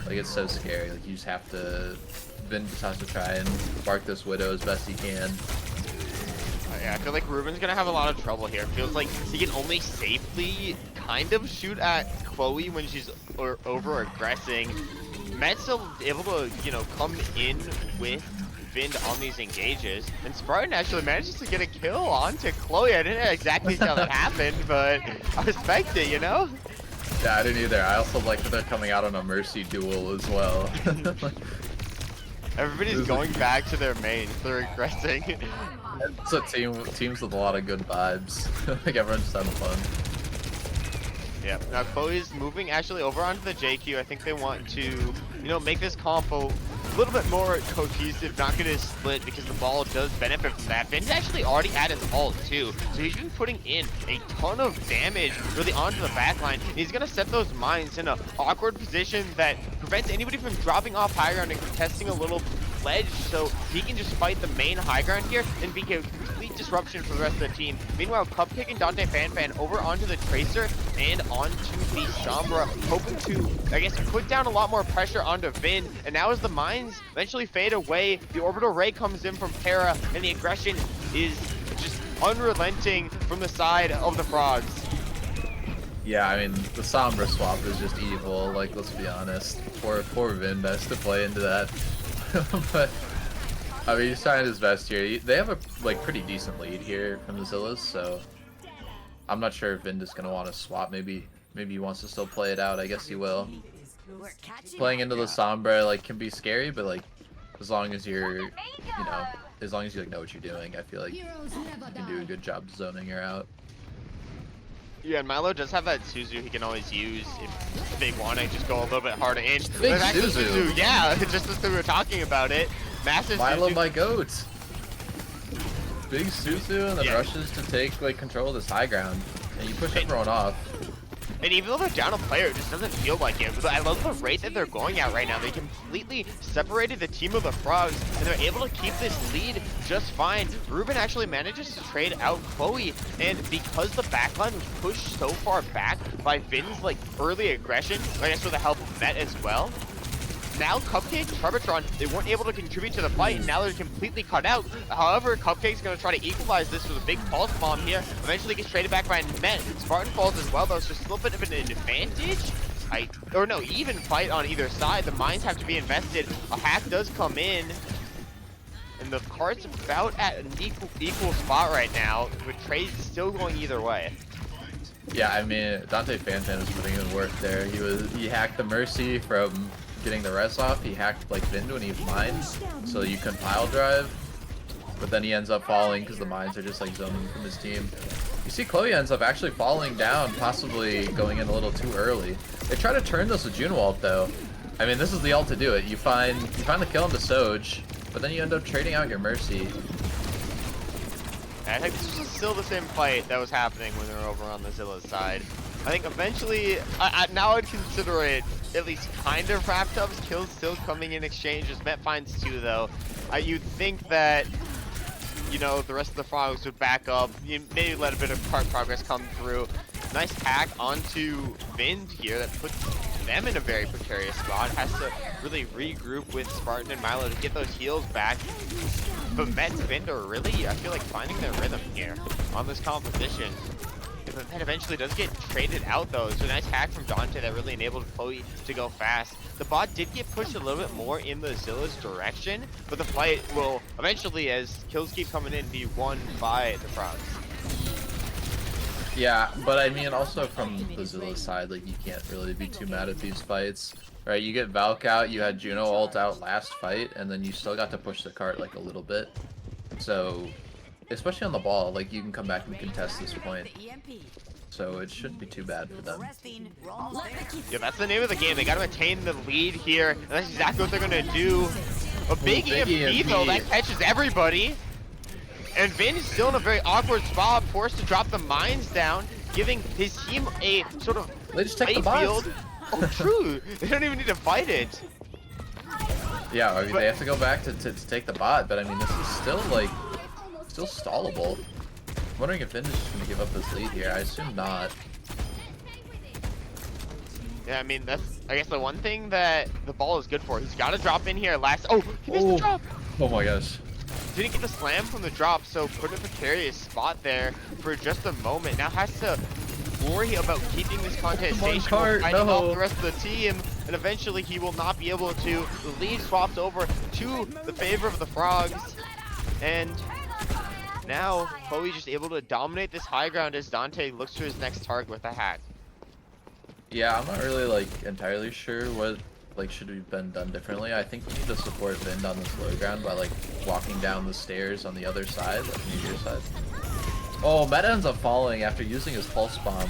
like it's so scary. Like you just have to. Vin just has to try and mark this Widow as best he can. Yeah, I feel like Ruben's gonna have a lot of trouble here. It feels like he can only safely kind of shoot at Chloe when she's over aggressing. Matt's still able to, you know, come in with Vind on these engages, and Spartan actually manages to get a kill onto Chloe. I didn't exactly see how that happened, but I respect it, you know? Yeah, I didn't either. I also like that they're coming out on a Mercy duel as well. Everybody's going back to their main. They're aggressing. It's a teams with a lot of good vibes. Like everyone's just having fun. Yeah. Now Chloe's moving actually over onto the JQ. I think they want to, you know, make this comp a little bit more cohesive, not gonna split because the ball does benefit from that. Vin's actually already had his ult too, so he's been putting in a ton of damage really onto the backline. He's gonna set those mines in an awkward position that prevents anybody from dropping off high ground and contesting a little ledge, so he can just fight the main high ground here and be a complete disruption for the rest of the team. Meanwhile, Cupcake and Dante Fan over onto the Tracer and onto the Sombra, hoping to, I guess, put down a lot more pressure onto Vin. And now as the mines eventually fade away, the orbital ray comes in from Para, and the aggression is just unrelenting from the side of the Frogs. Yeah, I mean, the Sombra swap is just evil, like, let's be honest. Poor Vin has to play into that. But, I mean, he's trying his best here. They have a, like, pretty decent lead here from the Zillas, so I'm not sure if Vinda's gonna want to swap. Maybe he wants to still play it out. I guess he will. Playing into the Sombra, like, can be scary, but, like, as long as you're, you know, as long as you, like, know what you're doing, I feel like you can do a good job zoning her out. Yeah, and Milo does have that Suzu he can always use if they want to just go a little bit harder in. Big But actually, Suzu. yeah, just as we were talking about it. Massive Milo, Suzu. my goat. Big Suzu and then Yeah. rushes to take like control of this high ground, and you push everyone off. And even though they're down a player, it just doesn't feel like it. But I love the rate that they're going at right now. They completely separated the team of the Frogs, and they're able to keep this lead just fine. Ruben actually manages to trade out Chloe, and because the backline was pushed so far back by Vin's like early aggression, I guess with the help of Met as well, now Cupcake and Trebitron, they weren't able to contribute to the fight, and now they're completely cut out. However, Cupcake's going to try to equalize this with a big pulse bomb here. Eventually gets traded back by Met. Spartan falls as well, though, so it's a little bit of an advantage. Or no, even fight on either side. The mines have to be invested. A hack does come in, and the card's about at an equal spot right now, with trades still going either way. Yeah, I mean, Dante Fantan was putting in work there. He hacked the Mercy from getting the rest off. He hacked like Vin when he mines, so you can pile drive. But then he ends up falling because the mines are just like zoning from his team. You see Chloe ends up actually falling down, possibly going in a little too early. They try to turn this with Juno ult though. I mean, this is the ult to do it. You find the kill on the Soj, but then you end up trading out your Mercy. I think this was still the same fight that was happening when they were over on the Zillas side. I think eventually, now I'd consider it at least kind of wrapped up. Kills still coming in exchange as Met finds 2 though. You'd think that, you know, the rest of the frogs would back up, maybe let a bit of cart progress come through. Nice hack onto Vind here that puts them in a very precarious spot. Has to really regroup with Spartan and Milo to get those heals back. But Met and Vind are really, I feel like, finding their rhythm here on this composition. But that eventually does get traded out though. So a nice hack from Dante that really enabled Chloe to go fast. The bot did get pushed a little bit more in the Zillas direction, but the fight will eventually, as kills keep coming in, be won by the frogs. Yeah, but I mean, also from the Zillas side, like, you can't really be too mad at these fights. Right, you get Valk out, you had Juno ult out last fight, and then you still got to push the cart like a little bit. So, especially on the ball, like, you can come back and contest this point. So it shouldn't be too bad for them. Yeah, that's the name of the game. They gotta maintain the lead here, and that's exactly what they're gonna do. A big EMP though, that catches everybody. And Vin is still in a very awkward spot, forced to drop the mines down, giving his team a sort of They just take the field. Oh, true. They don't even need to fight it. Yeah, I mean, they have to go back to take the bot, but I mean, this is still, like, still stallable. I'm wondering if Vin is just going to give up this lead here. I assume not. Yeah, I mean, that's, I guess, the one thing that the ball is good for. He's got to drop in here last. Oh, he missed the drop. Oh my gosh. Didn't get the slam from the drop, so put in a precarious spot there for just a moment. Now has to worry about keeping this contestation, fighting off the rest of the team, and eventually he will not be able to. The lead swaps over to the favor of the frogs, and now Chloe just able to dominate this high ground as Dante looks to his next target with a hack. Yeah, I'm not really, like, entirely sure what, like, should have been done differently. I think you need to support Vind on this low ground by, like, walking down the stairs on the other side, like meteor side. Oh, Meta ends up falling after using his pulse bomb.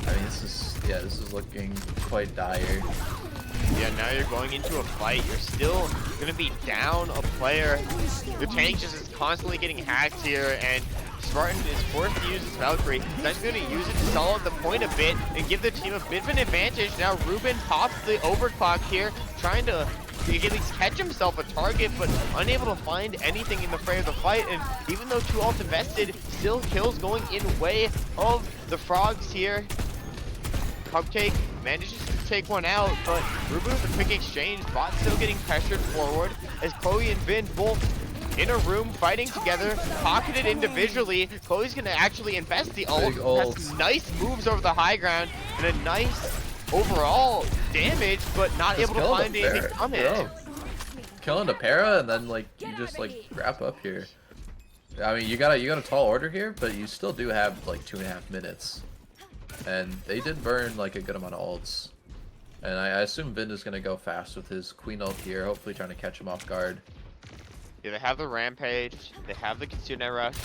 I mean, this is looking quite dire. Yeah, now you're going into a fight. You're still gonna be down a player. The tank just is constantly getting hacked here, and Spartan is forced to use his Valkyrie. That's going to use it to stall out the point a bit and give the team a bit of an advantage. Now Ruben pops the overclock here, trying to at least catch himself a target, but unable to find anything in the fray of the fight. And even though 2 ults invested, still kills going in way of the frogs here. Cupcake manages to take one out, but Ruben with a quick exchange. Bot still getting pressured forward as Chloe and Vin both in a room fighting together, pocketed individually. Chloe's gonna actually invest the ult. Has nice moves over the high ground and a nice overall damage, but not able to find anything from it. Killing the para, and then, like, you just, like, wrap up here. I mean, you got a tall order here, but you still do have like 2.5 minutes, and they did burn like a good amount of ults. And I assume Vind is gonna go fast with his queen ult here, hopefully trying to catch him off guard. Yeah, they have the rampage, they have the Kitsune rush.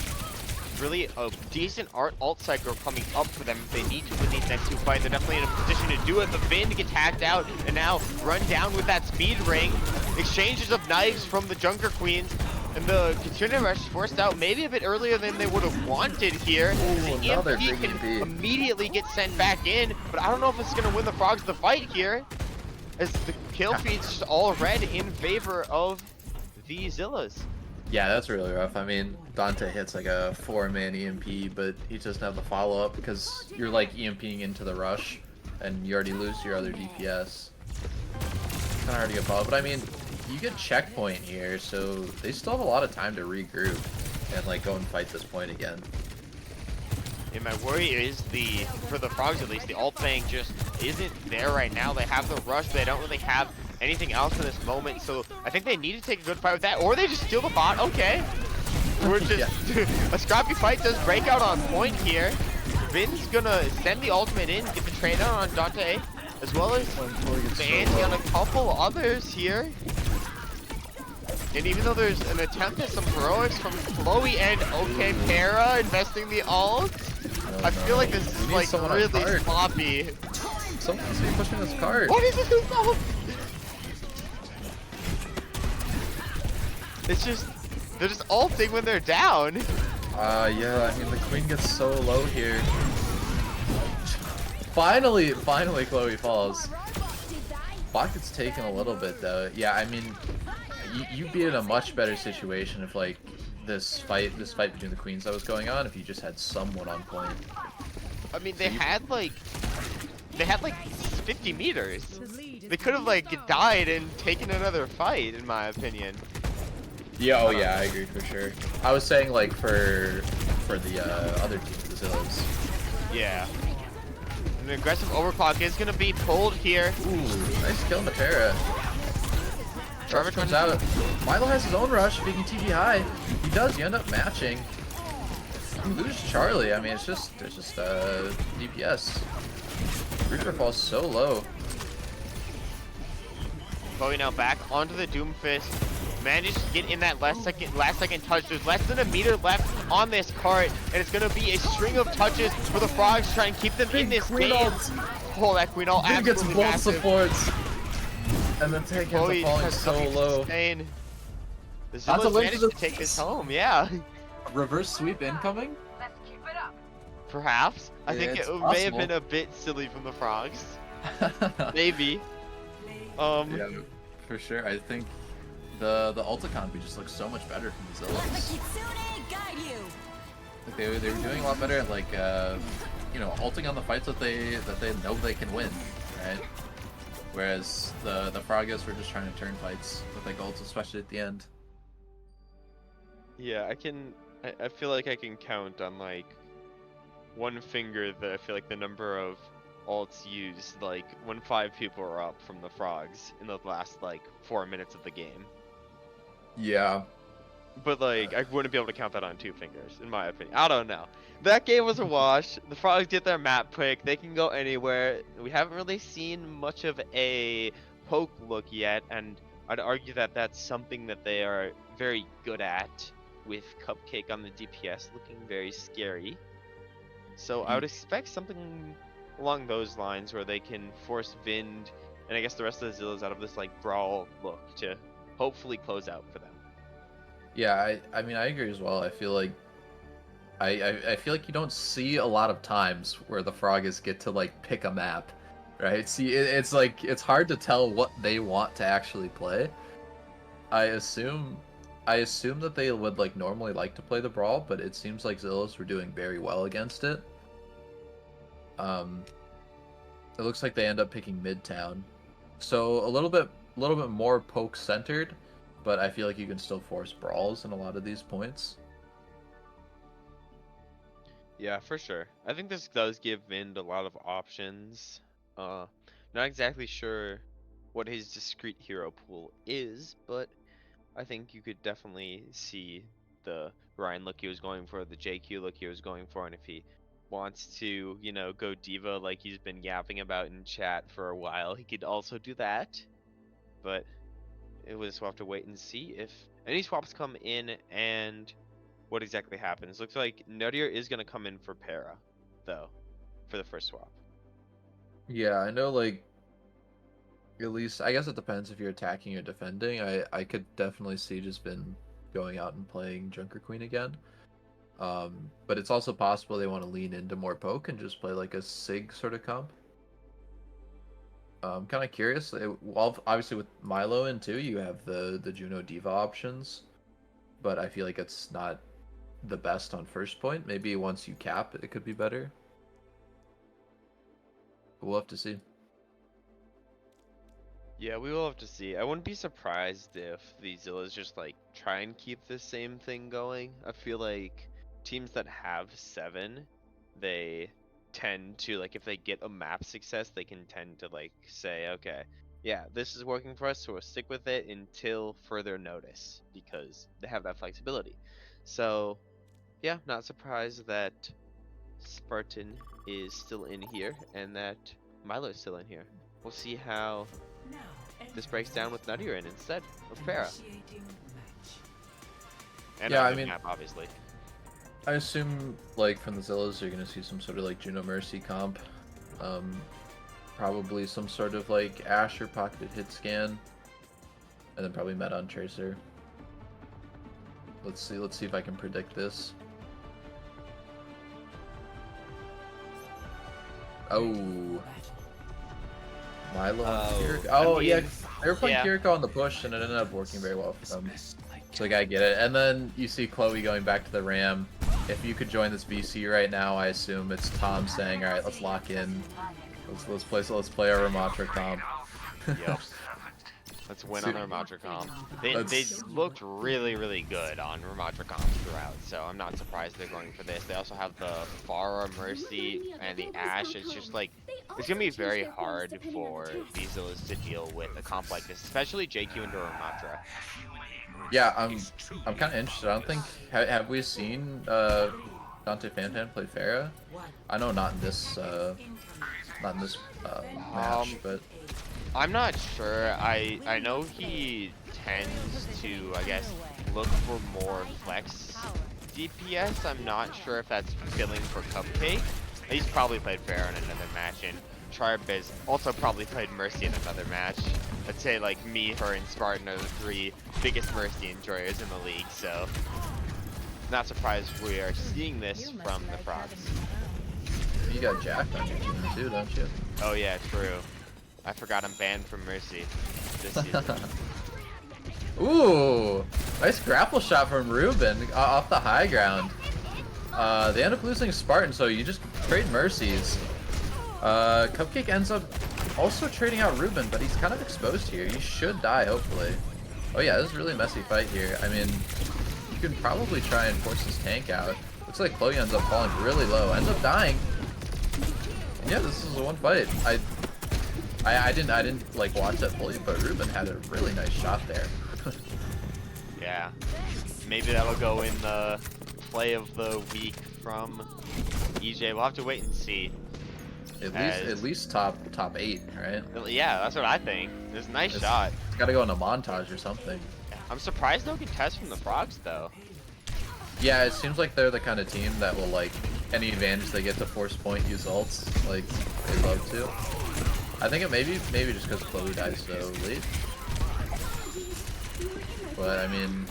Really a decent ult cycle coming up for them. They need to win these next 2 fights. They're definitely in a position to do it, but Vind gets hacked out and now run down with that speed ring. Exchanges of knives from the Junker Queens, and the Kitsune rush is forced out maybe a bit earlier than they would have wanted here. Ooh, the EMP can immediately get sent back in, but I don't know if it's going to win the Frogs the fight here, as the kill feed's just all red in favor of the Zillas. Yeah, that's really rough. I mean, Dante hits like a 4-man EMP, but he doesn't have the follow-up because you're like EMPing into the rush, and you already lose your other DPS. Kind of hard to get followed, but I mean, you get checkpoint here, so they still have a lot of time to regroup and like go and fight this point again. And my worry is for the Frogs at least, the ult bank just isn't there right now. They have the rush, but they don't really have anything else in this moment, so I think they need to take a good fight with that, or they just steal the bot. Okay, we're just a scrappy fight does break out on point here. Vin's gonna send the ultimate in, get the trade out on Dante, as well as the anti on a couple others here. And even though there's an attempt at some heroics from Chloe and okay, Para investing the ult, I feel like this is like really sloppy. Someone needs to be pushing this card. What is this ult? It's just, they're just ulting when they're down. Yeah, I mean, the queen gets so low here. Finally Chloe falls. Bot gets taken a little bit though. Yeah, I mean, you'd be in a much better situation if like this fight between the queens that was going on, if you just had someone on point. I mean, they had like 50 meters. They could have like died and taken another fight, in my opinion. Yeah, oh yeah, I agree for sure. I was saying like for the other team, the Zillas. Yeah. An aggressive overclock is gonna be pulled here. Ooh, nice kill on the para. Trevor Rush comes out. Milo has his own rush, if he can TP high. He does, you end up matching. You lose Charlie, I mean, it's just DPS. Reaper falls so low. Bowie now back onto the Doomfist. Manages to get in that last second touch. There's less than a meter left on this cart, and it's gonna be a string of touches for the Frogs to try and keep them in this game. Oh, that Queen ult He gets absolutely both massive. supports. And then tank ends Bowie up falling has so nothing to low. sustain. The That's a Zillas win managed for to the take this Zillas. home, yeah. Reverse sweep incoming? Perhaps. I think it's it may have possible. been a bit silly from the Frogs. Maybe. Yeah, for sure. I think the ulti combo just looks so much better from the Zillas. Like they were doing a lot better at like you know, ulting on the fights that they know they can win, right? Whereas the Froggers were just trying to turn fights with like ults, especially at the end. Yeah, I feel like I can count on like one finger I feel like the number of ults used, like when 5 people are up from the Frogs in the last like 4 minutes of the game. Yeah. But like I wouldn't be able to count that on 2 fingers, in my opinion. I don't know. That game was a wash. The Frogs get their map pick. They can go anywhere. We haven't really seen much of a poke look yet, and I'd argue that that's something that they are very good at, with Cupcake on the DPS looking very scary. So I would expect something along those lines where they can force Vind and I guess the rest of the Zillas out of this like brawl look to hopefully close out for them. Yeah, I mean I agree as well. I feel like I feel like you don't see a lot of times where the Froggers get to like pick a map, right? See, it's like it's hard to tell what they want to actually play. I assume that they would like normally like to play the brawl, but it seems like Zillas were doing very well against it. It looks like they end up picking Midtown, so a little bit more poke centered, but I feel like you can still force brawls in a lot of these points. Yeah, for sure. I think this does give Vind a lot of options. Not exactly sure what his discrete hero pool is, but I think you could definitely see the Ryan look he was going for, the JQ look he was going for, and if he wants to, you know, go diva like he's been yapping about in chat for a while, he could also do that. But we'll just have to wait and see if any swaps come in and what exactly happens. Looks like Nuttier is going to come in for Para, though, for the first swap. Yeah, I know, like, at least, I guess it depends if you're attacking or defending. I could definitely see just been going out and playing Junker Queen again. But it's also possible they want to lean into more poke and just play like a Sig sort of comp. I'm kind of curious. Well, obviously with Milo in too, you have the Juno Diva options, but I feel like it's not the best on first point. Maybe once you cap, it could be better. But we'll have to see. Yeah, we will have to see. I wouldn't be surprised if the Zillas just like try and keep the same thing going. I feel like teams that have 7, they tend to, like, if they get a map success, they can tend to like say, okay, yeah, this is working for us, so we'll stick with it until further notice, because they have that flexibility. So yeah, not surprised that Spartan is still in here and that Milo is still in here. We'll see how this breaks down with Nuttier in instead of Para. And Yeah, a I good mean, map, obviously. I assume, like, from the Zillas, you're gonna see some sort of like Juno Mercy comp. Probably some sort of like Ashe or pocketed hit scan, and then probably Meta on Tracer. Let's see if I can predict this. Oh, Milo Oh, and Kiriko. Oh I mean, yeah, they were playing yeah. Kiriko on the push, and it ended up working very well for them. So like, I get it. And then you see Chloe going back to the Ram. If you could join this VC right now, I assume it's Tom saying, "All right, let's lock in. Let's play our Ramatra comp." Yep. Let's win on the Ramatra comp. They looked really good on Ramatra comp throughout, so I'm not surprised they're going for this. They also have the Pharah, Mercy, and the Ashe. It's just like, it's going to be very hard for these Zillas to deal with a comp like this, especially JQ into Ramatra. Yeah, I'm kind of interested. I don't think have we seen Dante Fantan play Pharah? I know not in this match, but I'm not sure. I know he tends to, I guess, look for more flex DPS. I'm not sure if that's filling for Cupcake. He's probably played Pharah in another match, and Charb has also probably played Mercy in another match. I'd say like me, her, and Spartan are the 3 biggest Mercy enjoyers in the league, so not surprised we are seeing this from the Frogs. you got Jack on your team too, don't you? Oh yeah, true. I forgot I'm banned from Mercy this season. Ooh, nice grapple shot from Ruben off the high ground. They end up losing Spartan, so you just trade Mercies. Cupcake ends up also trading out Ruben, but he's kind of exposed here. He should die, hopefully. Oh yeah, this is a really messy fight here. I mean, you can probably try and force his tank out. Looks like Chloe ends up falling really low, ends up dying. And yeah, this is a one fight. I didn't like watch that fully, but Ruben had a really nice shot there. Yeah, maybe that'll go in the play of the week from EJ. We'll have to wait and see. At least top 8, right? Yeah, that's what I think. It's a nice shot. It's got to go in a montage or something. I'm surprised no contest from the Frogs though. Yeah, it seems like they're the kind of team that will, like, any advantage they get to force point use ults. Like, they love to. I think it maybe just because Chloe dies so late. But I mean,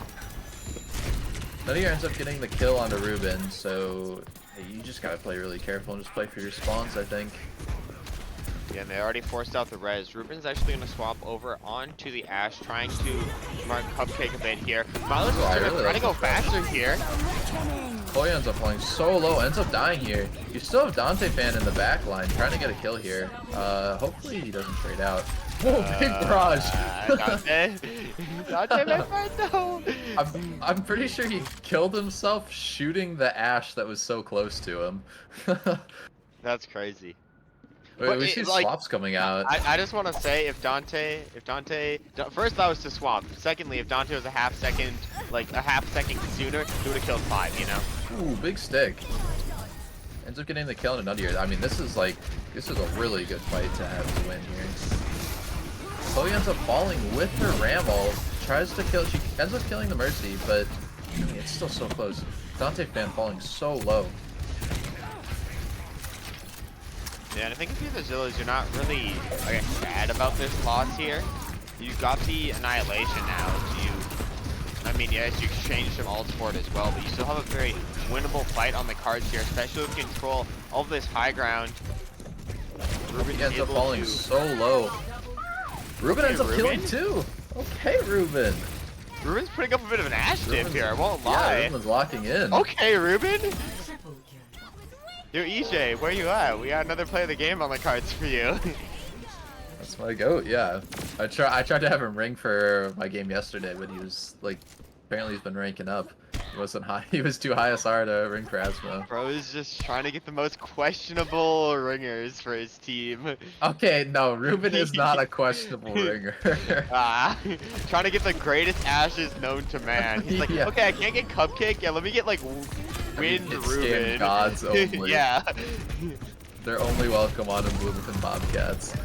Nudier ends up getting the kill onto Ruben, so you just gotta play really careful and just play for your spawns, I think. Yeah, and they already forced out the res. Ruben's actually going to swap over onto the Ashe, trying to mark Cupcake a bit here. Milo's trying to go faster here. Chloe ends up falling so low, ends up dying here. You still have Dante fan in the back line trying to get a kill here. Hopefully he doesn't trade out. Whoa, big barrage! Dante went for it though. I'm pretty sure he killed himself shooting the Ashe that was so close to him. That's crazy. Wait, we see swaps coming out. I just want to say, if Dante, first that was to swap. Secondly, if Dante was a half second sooner, he would have killed 5, you know? Ooh, big stick. Ends up getting the kill in Nudier. I mean, this is a really good fight to have to win here. Chloe ends up falling with her Ramble, tries to kill, she ends up killing the Mercy, but I mean, it's still so close. Dante fan falling so low. Yeah, and I think if you're the Zillas, you're not really, I guess, sad about this loss here. You got the Annihilation now. I mean, yes, you exchanged some ults for it as well, but you still have a very winnable fight on the cards here, especially with control of this high ground. Ruben ends up falling so low. Ruben ends up killing too. Okay, Ruben. Ruben's putting up a bit of an Ashe dip here, I won't lie. Yeah, Ruben's locking in. Okay, Ruben. Yo, EJ, where you at? We got another play of the game on the cards for you. That's my goat, yeah. I tried to have him ring for my game yesterday, but he was like, apparently he's been ranking up. He wasn't high. He was too high SR to ring for Asmo. Bro is just trying to get the most questionable ringers for his team. Okay, no, Ruben is not a questionable ringer. Trying to get the greatest Ashes known to man. He's like, Yeah. okay, I can't get Cupcake. Yeah, let me get like Wind Ruben. Gods only. Yeah. They're only welcome on in Bloomington Bobcats.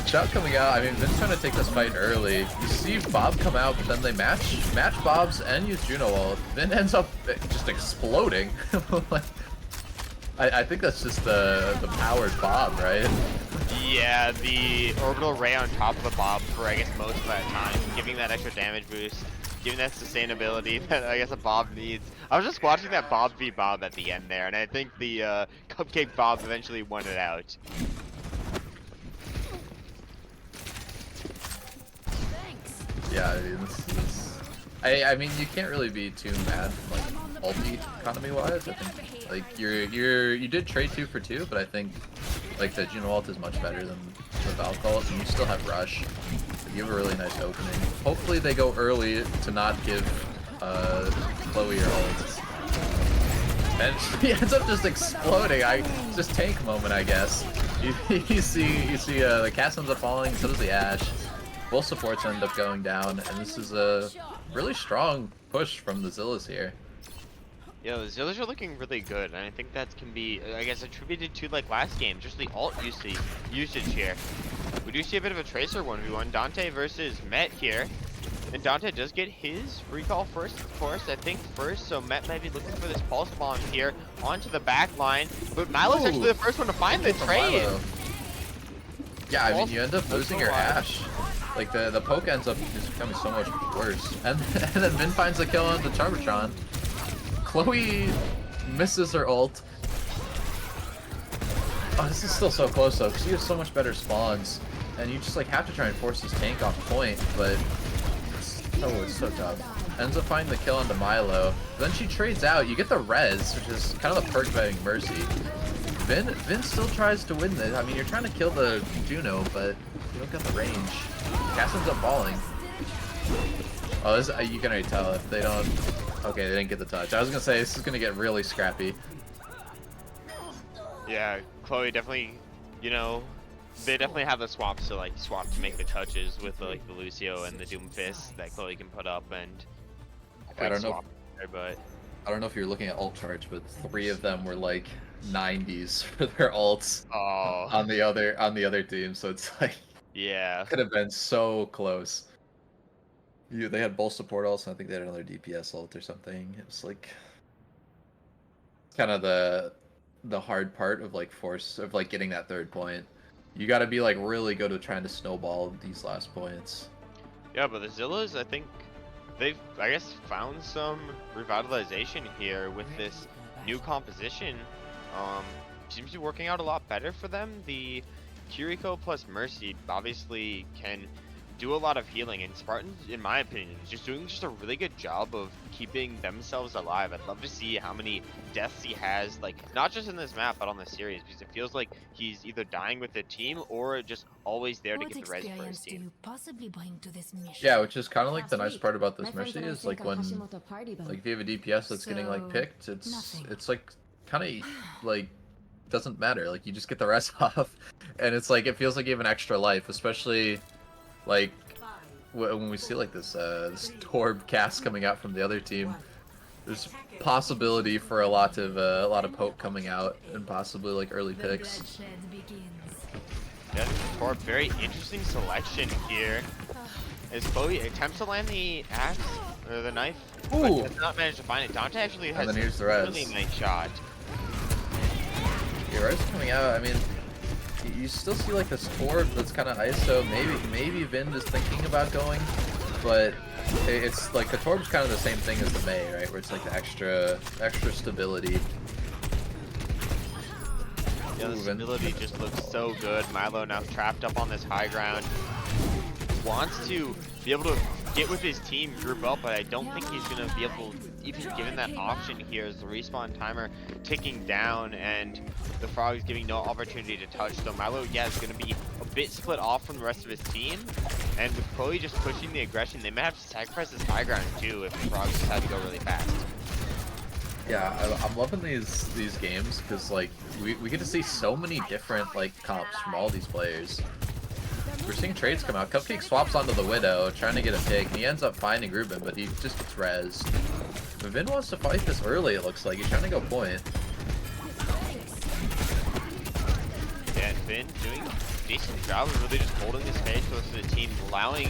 Shout coming out. I mean, Vin's trying to take this fight early. You see Bob come out, but then they match Bob's and use Juno ult. Vin ends up just exploding. Like, I think that's just the powered Bob, right? Yeah, the orbital ray on top of the Bob for I guess most of that time, giving that extra damage boost, giving that sustainability that I guess a Bob needs. I was just watching that Bob v Bob at the end there, and I think the Cupcake Bob eventually won it out. Yeah, I mean, I mean, you can't really be too mad, like, ulti economy-wise. I think, like, you did trade 2 for 2, but I think, like, the Juno ult is much better than the Valk ult, and you still have Rush. You have a really nice opening. Hopefully they go early to not give Chloe your ult. And he ends up just exploding. Just tank moment, I guess. You see the cast ends up falling, so does the Ashe. Both supports end up going down, and this is a really strong push from the Zillas here. Yeah, the Zillas are looking really good, and I think that can be, I guess, attributed to, like, last game, just the ult usage here. We do see a bit of a Tracer 1v1, Dante versus Met here. And Dante does get his recall first, of course, I think first, so Met might be looking for this pulse bomb here onto the back line, but Milo's actually the first one to find the trade. Yeah, I mean, you end up losing your Ashe. Like, the poke ends up just becoming so much worse. And then Vin finds the kill on the Charmatron. Chloe misses her ult. Oh, this is still so close though, because you have so much better spawns. And you just like have to try and force this tank off point, but it's so tough. Ends up finding the kill onto Milo. Then she trades out, you get the res, which is kind of the perk of having Mercy. Vin still tries to win this. I mean, you're trying to kill the Juno, but you don't got the range. Cass ends up falling. Oh, this, you can already tell if they don't... Okay, they didn't get the touch. I was gonna say, this is gonna get really scrappy. Yeah, Chloe definitely, you know, they definitely have the swaps to, like, swap to make the touches with, like, the Lucio and the Doomfist that Chloe can put up, and... I don't know. There, but... I don't know if you're looking at ult charts, but 3 of them were like 90s for their ults on the other team. So it's like, yeah, could have been so close. They had both support ults, and I think they had another DPS ult or something. It was like kind of the hard part of like getting that 3rd point. You got to be like really good at trying to snowball these last points. Yeah, but the Zillas, I think they've, I guess, found some revitalization here with this new composition. Seems to be working out a lot better for them. The Kiriko plus Mercy obviously can do a lot of healing, and Spartan, in my opinion, is just doing a really good job of keeping themselves alive. I'd love to see how many deaths he has, like, not just in this map, but on the series, because it feels like he's either dying with the team or just always there to get the res for his team. Yeah, which is kind of like the nice part about this Mercy is like when, like, if you have a DPS that's getting like picked, it's like kind of like doesn't matter. Like, you just get the rest off, and it's like it feels like you have an extra life, especially like when we see like this this Torb cast coming out from the other team. There's possibility for a lot of poke coming out, and possibly like early picks. Yeah, Torb, very interesting selection here. As Chloe attempts to land the axe or the knife, but does not manage to find it. Dante actually has a really nice shot. Yeah, res coming out. I mean, you still see like this Torb that's kind of ISO. Maybe Vin is thinking about going, but it's like the Torb's kind of the same thing as the Mei, right? Where it's like the extra stability. Yeah, the stability just looks so good. Milo now trapped up on this high ground. Wants to be able to get with his team, group up, but I don't think he's going to be able, even given that option here, as the respawn timer ticking down and the Frog's giving no opportunity to touch. So Milo, yeah, is going to be a bit split off from the rest of his team. And with Chloe just pushing the aggression, they might have to sacrifice this high ground too if the Frogs decide to go really fast. Yeah, I'm loving these games because like we get to see so many different like comps from all these players. We're seeing trades come out. Cupcake swaps onto the Widow, trying to get a pick, and he ends up finding Ruben, but he just gets rezzed. But Vin wants to fight this early, it looks like. He's trying to go point. Yeah, Vin doing a decent job of really just holding the space close to the team, allowing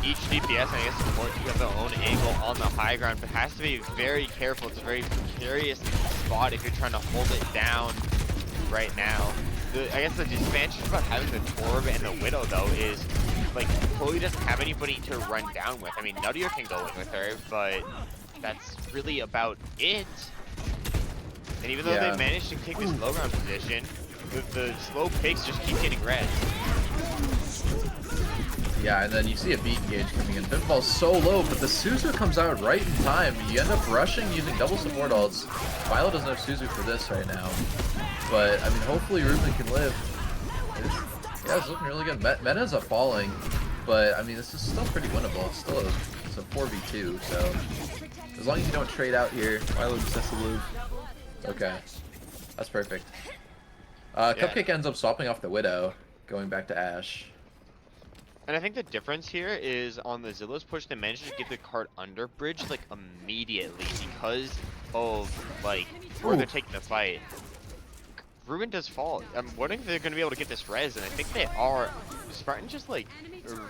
each DPS, I guess, support to have their own angle on the high ground, but has to be very careful. It's a very precarious spot if you're trying to hold it down right now. I guess the disadvantage about having the Torb and the Widow, though, is, like, Chloe doesn't have anybody to run down with. I mean, Nadia can go in with her, but that's really about it. And even though they managed to take this low ground position, the slow picks just keep getting red. Yeah, and then you see a beat engage coming in. Vin falls so low, but the Suzu comes out right in time. You end up rushing using double support ults. Milo doesn't have Suzu for this right now. But, I mean, hopefully Ruben can live. Yeah, it's looking really good. Meta ends up falling, but, I mean, this is still pretty winnable. It's still it's a 4v2, so as long as you don't trade out here, Milo just has to live. Okay, that's perfect. Cupcake ends up swapping off the Widow, going back to Ashe. And I think the difference here is on the Zillas push, they managed to get the cart under bridge like immediately because of like where they're taking the fight. Ruben does fall. I'm wondering if they're going to be able to get this res, and I think they are. Spartan just like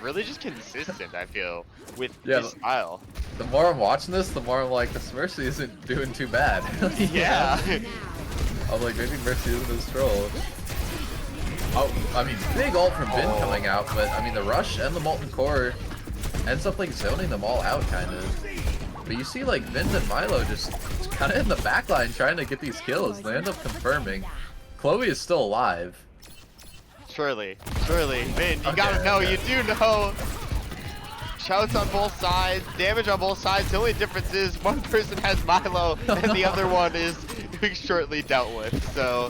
really just consistent, I feel, with this style. The more I'm watching this, the more I'm like, this Mercy isn't doing too bad. Yeah. I'm like, maybe Mercy isn't as troll. Oh, I mean, big ult from Bin coming out, but I mean, the Rush and the Molten Core ends up like zoning them all out, kind of. But you see like Vin and Milo just kind of in the back line trying to get these kills. They end up confirming. Chloe is still alive. Surely. Vin, you gotta know, you do know. Shouts on both sides, damage on both sides. The only difference is one person has Milo and the other one is shortly dealt with. So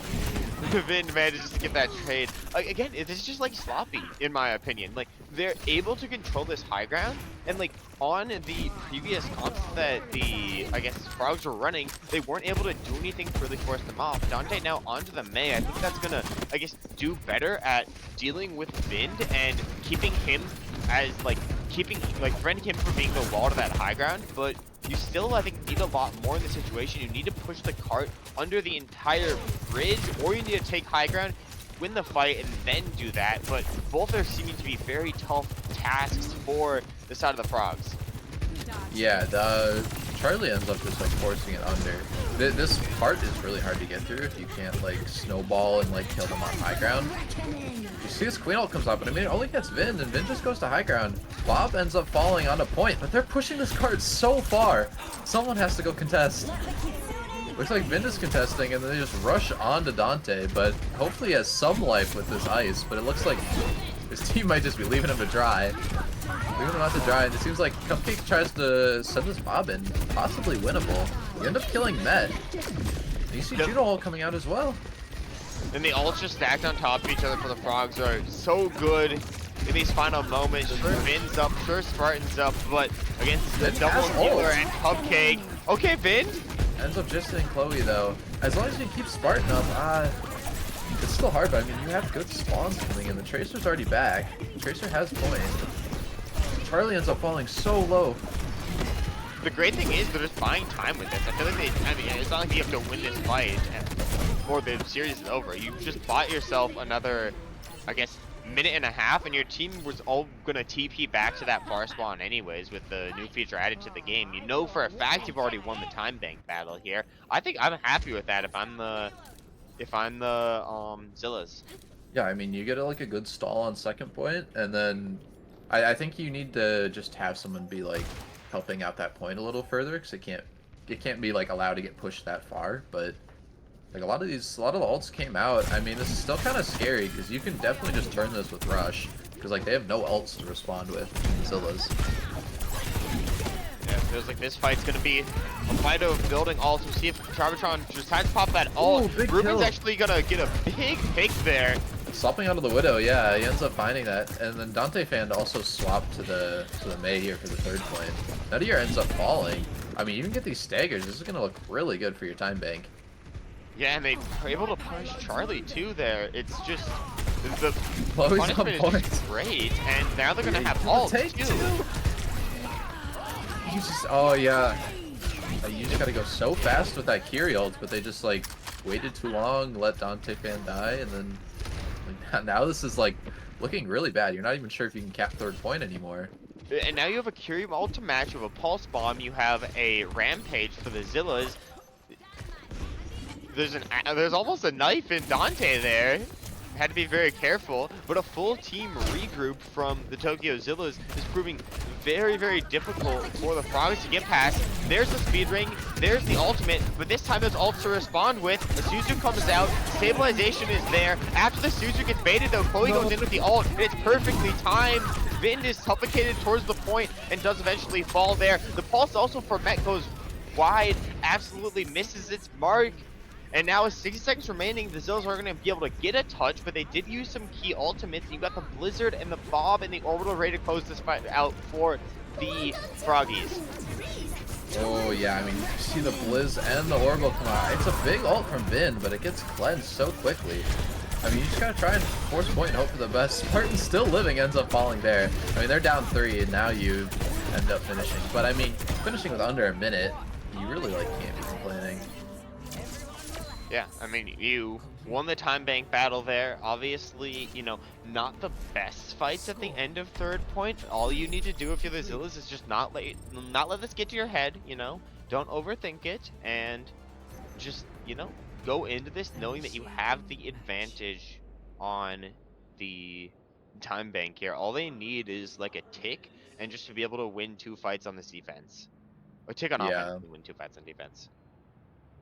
Vin manages to get that trade. Again, this is just like sloppy, in my opinion. Like, they're able to control this high ground, and like on the previous comps that the, I guess, Frogs were running, they weren't able to do anything to really force them off. Dante now onto the Mei. I think that's gonna, I guess, do better at dealing with Vind and keeping him as like preventing him from being the wall to that high ground. But you still, I think, need a lot more in this situation. You need to push the cart under the entire bridge, or you need to take high ground, win the fight, and then do that. But both are seeming to be very tough tasks for the side of the Frogs. Yeah, the Charlie ends up just like forcing it under. This part is really hard to get through if you can't like snowball and like kill them on high ground. You see this Queen ult comes up, but I mean it only gets Vin, and Vin just goes to high ground. Bob ends up falling on a point, but they're pushing this card so far. Someone has to go contest. Looks like Vin is contesting, and then they just rush onto Dante, but hopefully he has some life with this ice, but it looks like his team might just be leaving him to dry. Leaving him out to dry, and it seems like Cupcake tries to send this Bob in, possibly winnable. You end up killing Met. And you see Judo ult coming out as well. And the ults just stacked on top of each other for the Frogs are so good in these final moments. Sure, Vin's up, sure, Spartan's up, but against the double healer and Cupcake. Okay, Vin ends up just hitting Chloe though. As long as you keep Spartan up, it's still hard, but I mean, you have good spawns coming in. The Tracer's already back. Tracer has point. Charlie ends up falling so low. The great thing is they're just buying time with this. I feel like it's not like you have to win this fight before the series is over. You just bought yourself another, I guess, minute and a half, and your team was all gonna TP back to that far spawn anyways with the new feature added to the game. You know for a fact you've already won the time bank battle here. I think I'm happy with that if I'm the Zillas. Yeah, I mean, you get like a good stall on second point, and then I think you need to just have someone be like helping out that point a little further, because it can't be like allowed to get pushed that far. But like a lot of the ults came out. I mean, this is still kind of scary because you can definitely just turn this with Rush, because like they have no ults to respond with, Zillas. Yeah, it feels like this fight's gonna be a fight of building ults. We'll see if Charvatron decides to pop that ult. Ruben's actually gonna get a big pick there. Swapping onto the Widow, yeah, he ends up finding that. And then Dante Fan also swapped to the Mei here for the third point. Nuttier ends up falling. I mean, you can get these staggers. This is gonna look really good for your time bank. Yeah, and they were able to punish Charlie too there. It's just the Chloe's punishment is just great, and now they're gonna have ult too. You just, oh yeah. You just gotta go so fast with that Kiri ult, but they just like waited too long, let Dante Fan die, and then like, now this is like looking really bad. You're not even sure if you can cap third point anymore. And now you have a Kiri ult to match with a Pulse Bomb. You have a Rampage for the Zillas. There's almost a knife in Dante there. Had to be very careful, but a full team regroup from the Tokyo Zillas is proving very, very difficult for the Frogs to get past. There's the speed ring, there's the ultimate, but this time there's ults to respond with. The Suzu comes out, stabilization is there. After the Suzu gets baited though, Chloe goes in with the ult, and it's perfectly timed. Vin is suffocated towards the point and does eventually fall there. The pulse also for Met goes wide, absolutely misses its mark. And now with 60 seconds remaining, the Zillas are going to be able to get a touch, but they did use some key ultimates. You got the Blizzard and the Bob and the Orbital ready to close this fight out for the Froggies. Oh yeah, I mean, you see the Blizz and the Orbital come out. It's a big ult from Vin, but it gets cleansed so quickly. I mean, you just gotta try and force point and hope for the best. Spartan still living ends up falling there. I mean, they're down 3, and now you end up finishing. But I mean, finishing with under a minute, you really like can't be complaining. Yeah, I mean, you won the time bank battle there. Obviously, you know, not the best fights at the end of third point. All you need to do if you're the Zillas is just not let this get to your head, you know. Don't overthink it, and just, you know, go into this knowing that you have the advantage on the time bank here. All they need is like a tick and just to be able to win 2 fights on this defense. Or tick on offense and win 2 fights on defense.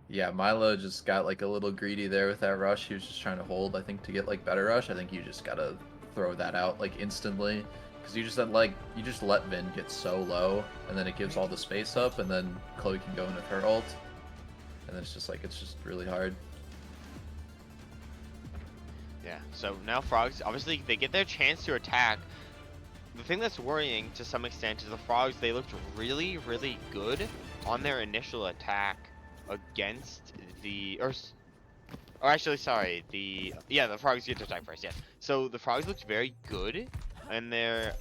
Yeah, Milo just got like a little greedy there with that rush. He was just trying to hold, I think, to get like better rush. I think you just gotta throw that out like instantly, because you just let Vin get so low, and then it gives all the space up, and then Chloe can go in with her ult, and it's just really hard. Yeah, so now Frogs, obviously they get their chance to attack. The thing that's worrying to some extent is the Frogs, they looked really, really good on their initial attack against the, the Frogs get to attack first, yes. So the Frogs looked very good in their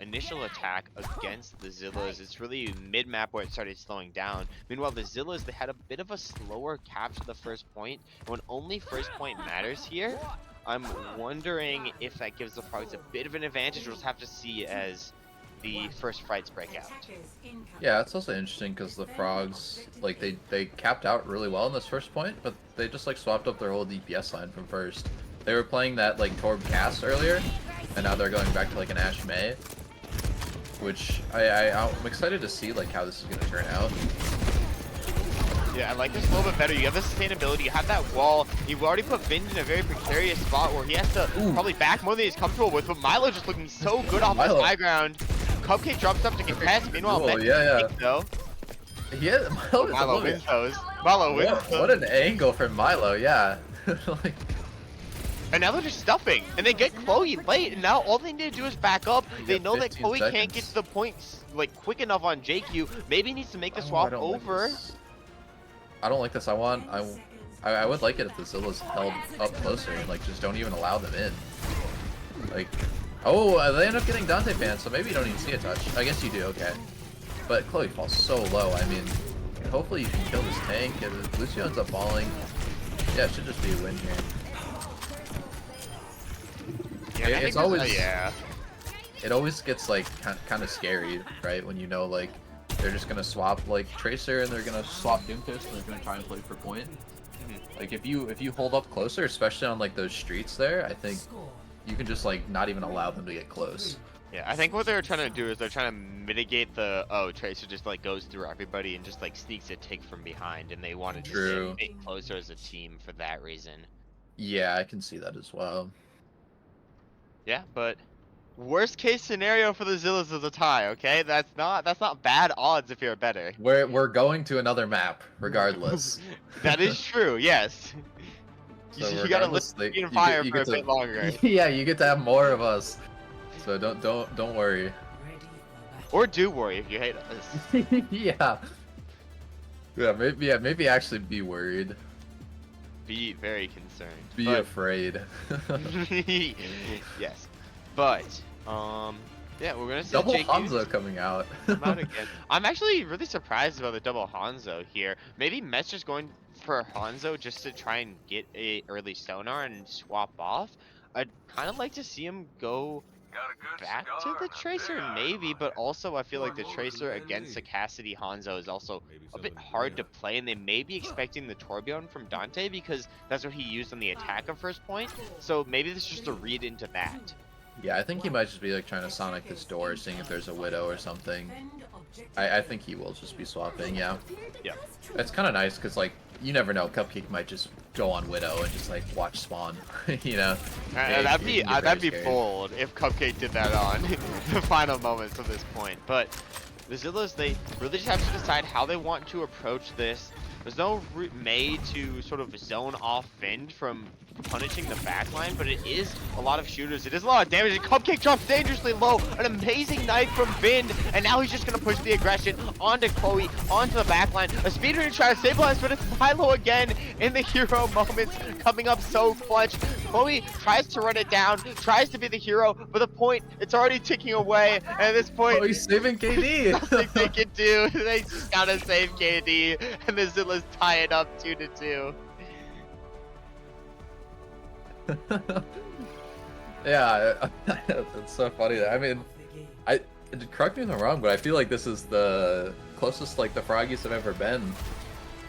initial attack against the Zillas. It's really mid-map where it started slowing down. Meanwhile, the Zillas, they had a bit of a slower capture the first point. When only first point matters here, I'm wondering if that gives the Frogs a bit of an advantage. We'll just have to see as the first fights break out. Yeah, it's also interesting because the Frogs, like, they capped out really well in this first point, but they just like swapped up their whole DPS line from first. They were playing that like Torb cast earlier, and now they're going back to like an Ashe May, which I'm excited to see like how this is gonna turn out. Yeah, I like this a little bit better. You have the sustainability, you have that wall. You've already put Vin in a very precarious spot where he has to probably back more than he's comfortable with, but Milo just looking so good off this high ground. Cupcake drops up to contest. Meanwhile, though. Yeah, Milo wins those. Milo wins those. What an angle from Milo, yeah. Like, and now they're just stuffing, and they get Chloe late, and now all they need to do is back up. They know that Chloe can't get to the points like quick enough on JQ. Maybe he needs to make the swap over. I don't like this. I would like it if the Zillas held up closer and like just don't even allow them in. Like, oh, they end up getting Dante fans, so maybe you don't even see a touch. I guess you do, okay. But Chloe falls so low. I mean, hopefully you can kill this tank. If Lucio ends up falling, yeah, it should just be a win here. Yeah, it's always it always gets like kind of scary, right? When you know like they're just gonna swap like Tracer and they're gonna swap Doomfist and they're gonna try and play for point. Like if you hold up closer, especially on like those streets there, I think you can just like not even allow them to get close. Yeah, I think what they're trying to do is they're trying to mitigate the Tracer just like goes through everybody and just like sneaks a take from behind, and they want to just get a bit closer as a team for that reason. Yeah, I can see that as well. Yeah, but worst case scenario for the Zillas is a tie, okay? That's not bad odds if you're better. We're going to another map regardless. That is true, yes. So you gotta listen to fire for a bit longer. Yeah, you get to have more of us. So don't worry. Or do worry if you hate us. Yeah. Maybe actually be worried. Be very concerned. Be afraid. Yes. But yeah, we're gonna see double Hanzo coming out. Come out again. I'm actually really surprised about the double Hanzo here. Maybe Met's just going for Hanzo just to try and get a early sonar and swap off. I'd kind of like to see him go back to the Tracer maybe, but also I feel like the Tracer against a Cassidy Hanzo is also a bit hard to play, and they may be expecting the Torbjorn from Dante because that's what he used on the attack of first point. So maybe this is just a read into that. Yeah, I think he might just be like trying to sonic this door, seeing if there's a widow or something. I think he will just be swapping, yeah. Yeah. It's kind of nice because like you never know, Cupcake might just go on widow and just like watch spawn, you know. That'd be You're that'd be very scared. bold if Cupcake did that on the final moments of this point. But the Zillas, they really just have to decide how they want to approach this. There's no May to sort of zone off Fend from punishing the backline, but it is a lot of shooters. It is a lot of damage. And Cupcake drops dangerously low. An amazing knife from Vind, and now he's just gonna push the aggression onto Chloe, onto the backline. A speedrunner to try to stabilize, but it's Milo again in the hero moments, coming up so clutch. Chloe tries to run it down, tries to be the hero, but the point, it's already ticking away. And at this point, Oh, he's saving KD. nothing they can do. They just gotta save KD, and the Zillas tie it up 2-2. Yeah, it's so funny. I mean, correct me if I'm wrong, but I feel like this is the closest like the Froggies have ever been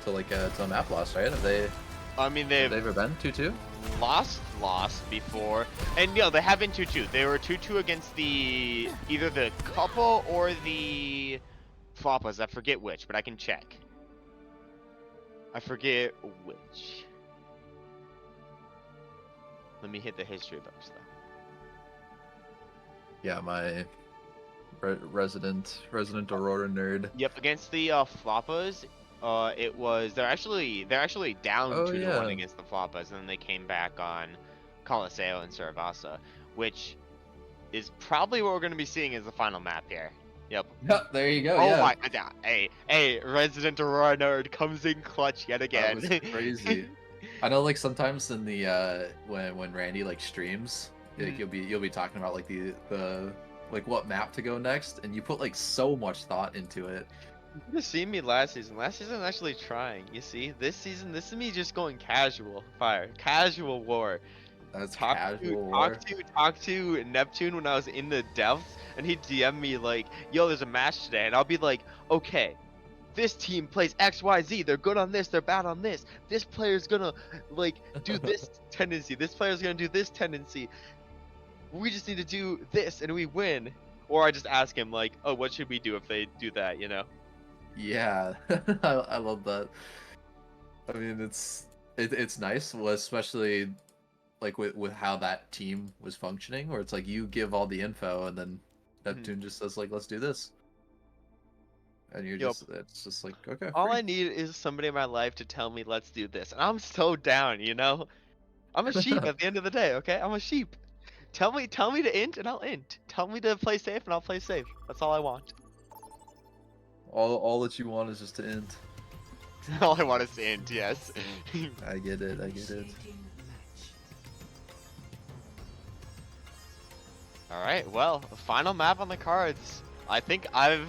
to like to a map loss, right? Have they? I mean, Have they've they ever been 2-2? lost before, and they have been 2-2. They were 2-2 against either the couple or the Floppas. I forget which, but I can check. I forget which. Let me hit the history books though. Yeah, my resident Aurora nerd. Yep, against the Floppas, it was they're actually down 2-1 against the Floppas, and then they came back on Coliseo and Saravasa, which is probably what we're going to be seeing as the final map here. Yep. Yep, there you go. Oh yeah. my god! Hey, resident Aurora nerd comes in clutch yet again. That was crazy. I know, like sometimes in the when Randy like streams, like, you'll be talking about like the like what map to go next, and you put like so much thought into it. You could have seen me last season. Last season, I was actually trying. You see, this season, this is me just going casual fire, casual war. That's Talk casual. to Neptune when I was in the depths, and he'd DM me like, "Yo, there's a match today," and I'll be like, "Okay, this team plays XYZ. They're good on this. They're bad on this. This player's gonna like do this tendency. This player's gonna do this tendency. We just need to do this, and we win." Or I just ask him like, "Oh, what should we do if they do that?" You know? Yeah, I love that. I mean, it's nice, well, especially like with how that team was functioning, where it's like you give all the info and then Neptune just says like, "Let's do this," and you're Yup. it's just like, okay. All free. I need is somebody in my life to tell me, "Let's do this," and I'm so down. You know? I'm a sheep at the end of the day. Okay, I'm a sheep. Tell me to int, and I'll int. Tell me to play safe, and I'll play safe. That's all I want. All that you want is just to end. All I want is to int. Yes. I get it. Initiating match. All right. Well, final map on the cards. I think I've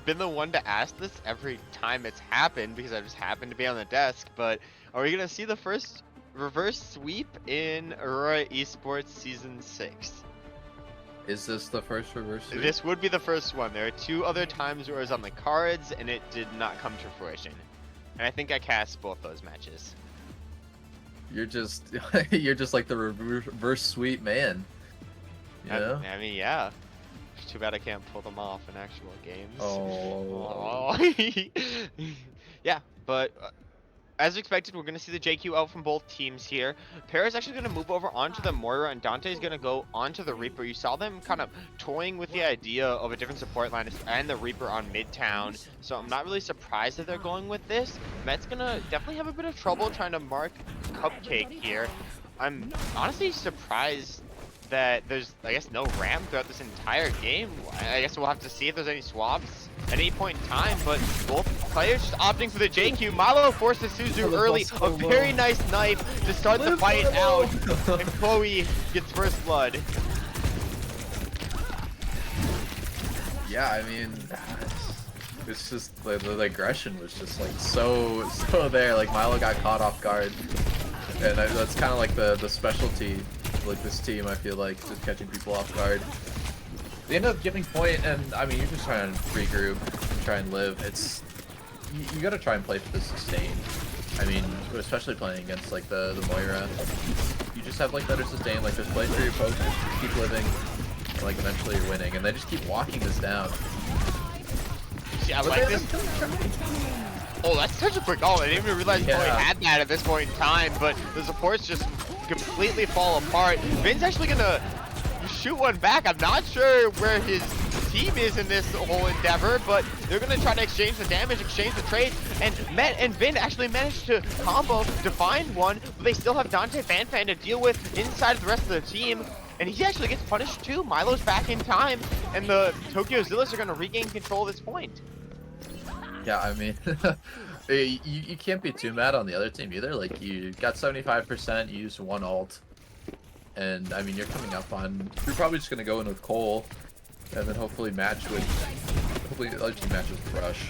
been the one to ask this every time it's happened because I just happened to be on the desk. But are we gonna see the first reverse sweep in Aurora Esports Season 6? Is this the first reverse sweep? This would be the first one. There are 2 other times where it was on the cards and it did not come to fruition. And I think I cast both those matches. You're just you're just like the reverse sweep man. You know? I mean, yeah. Too bad I can't pull them off in actual games. Oh. Yeah, but as expected, we're going to see the JQ out from both teams here. Para is actually going to move over onto the Moira, and Dante is going to go onto the Reaper. You saw them kind of toying with the idea of a different support line and the Reaper on Midtown, so I'm not really surprised that they're going with this. Met's going to definitely have a bit of trouble trying to mark Cupcake here. I'm honestly surprised that there's, I guess, no ramp throughout this entire game. I guess we'll have to see if there's any swaps at any point in time, but both players just opting for the JQ. Milo forces Suzu early, a very nice knife to start the fight out, and Chloe gets first blood. Yeah, I mean, it's just the aggression was just like so there. Like Milo got caught off guard, and that's kind of like the specialty. Like this team, I feel like, just catching people off guard. They end up getting point, and I mean, you're just trying to regroup and try and live. It's you got to try and play for the sustain. I mean, especially playing against like the Moira. you just have like better sustain, like just play for your poke, just keep living, and like eventually you're winning, and they just keep walking this down. Yeah, I But like they- this. Oh, that's such a quick ult. I didn't even realize he Yeah. had that at this point in time, but the supports just completely fall apart. Vin's actually gonna shoot one back. I'm not sure where his team is in this whole endeavor, but they're gonna try to exchange the damage, exchange the trade, and Met and Vin actually managed to combo to find one, but they still have Dante Fanfan to deal with inside of the rest of the team. And he actually gets punished too. Milo's back in time, and the Tokyo Zillas are gonna regain control of this point. Yeah, I mean, you can't be too mad on the other team either. Like, you got 75%, you used one ult, and I mean, you're coming up on. You're probably just gonna go in with Cole, and then hopefully the other team match with Rush.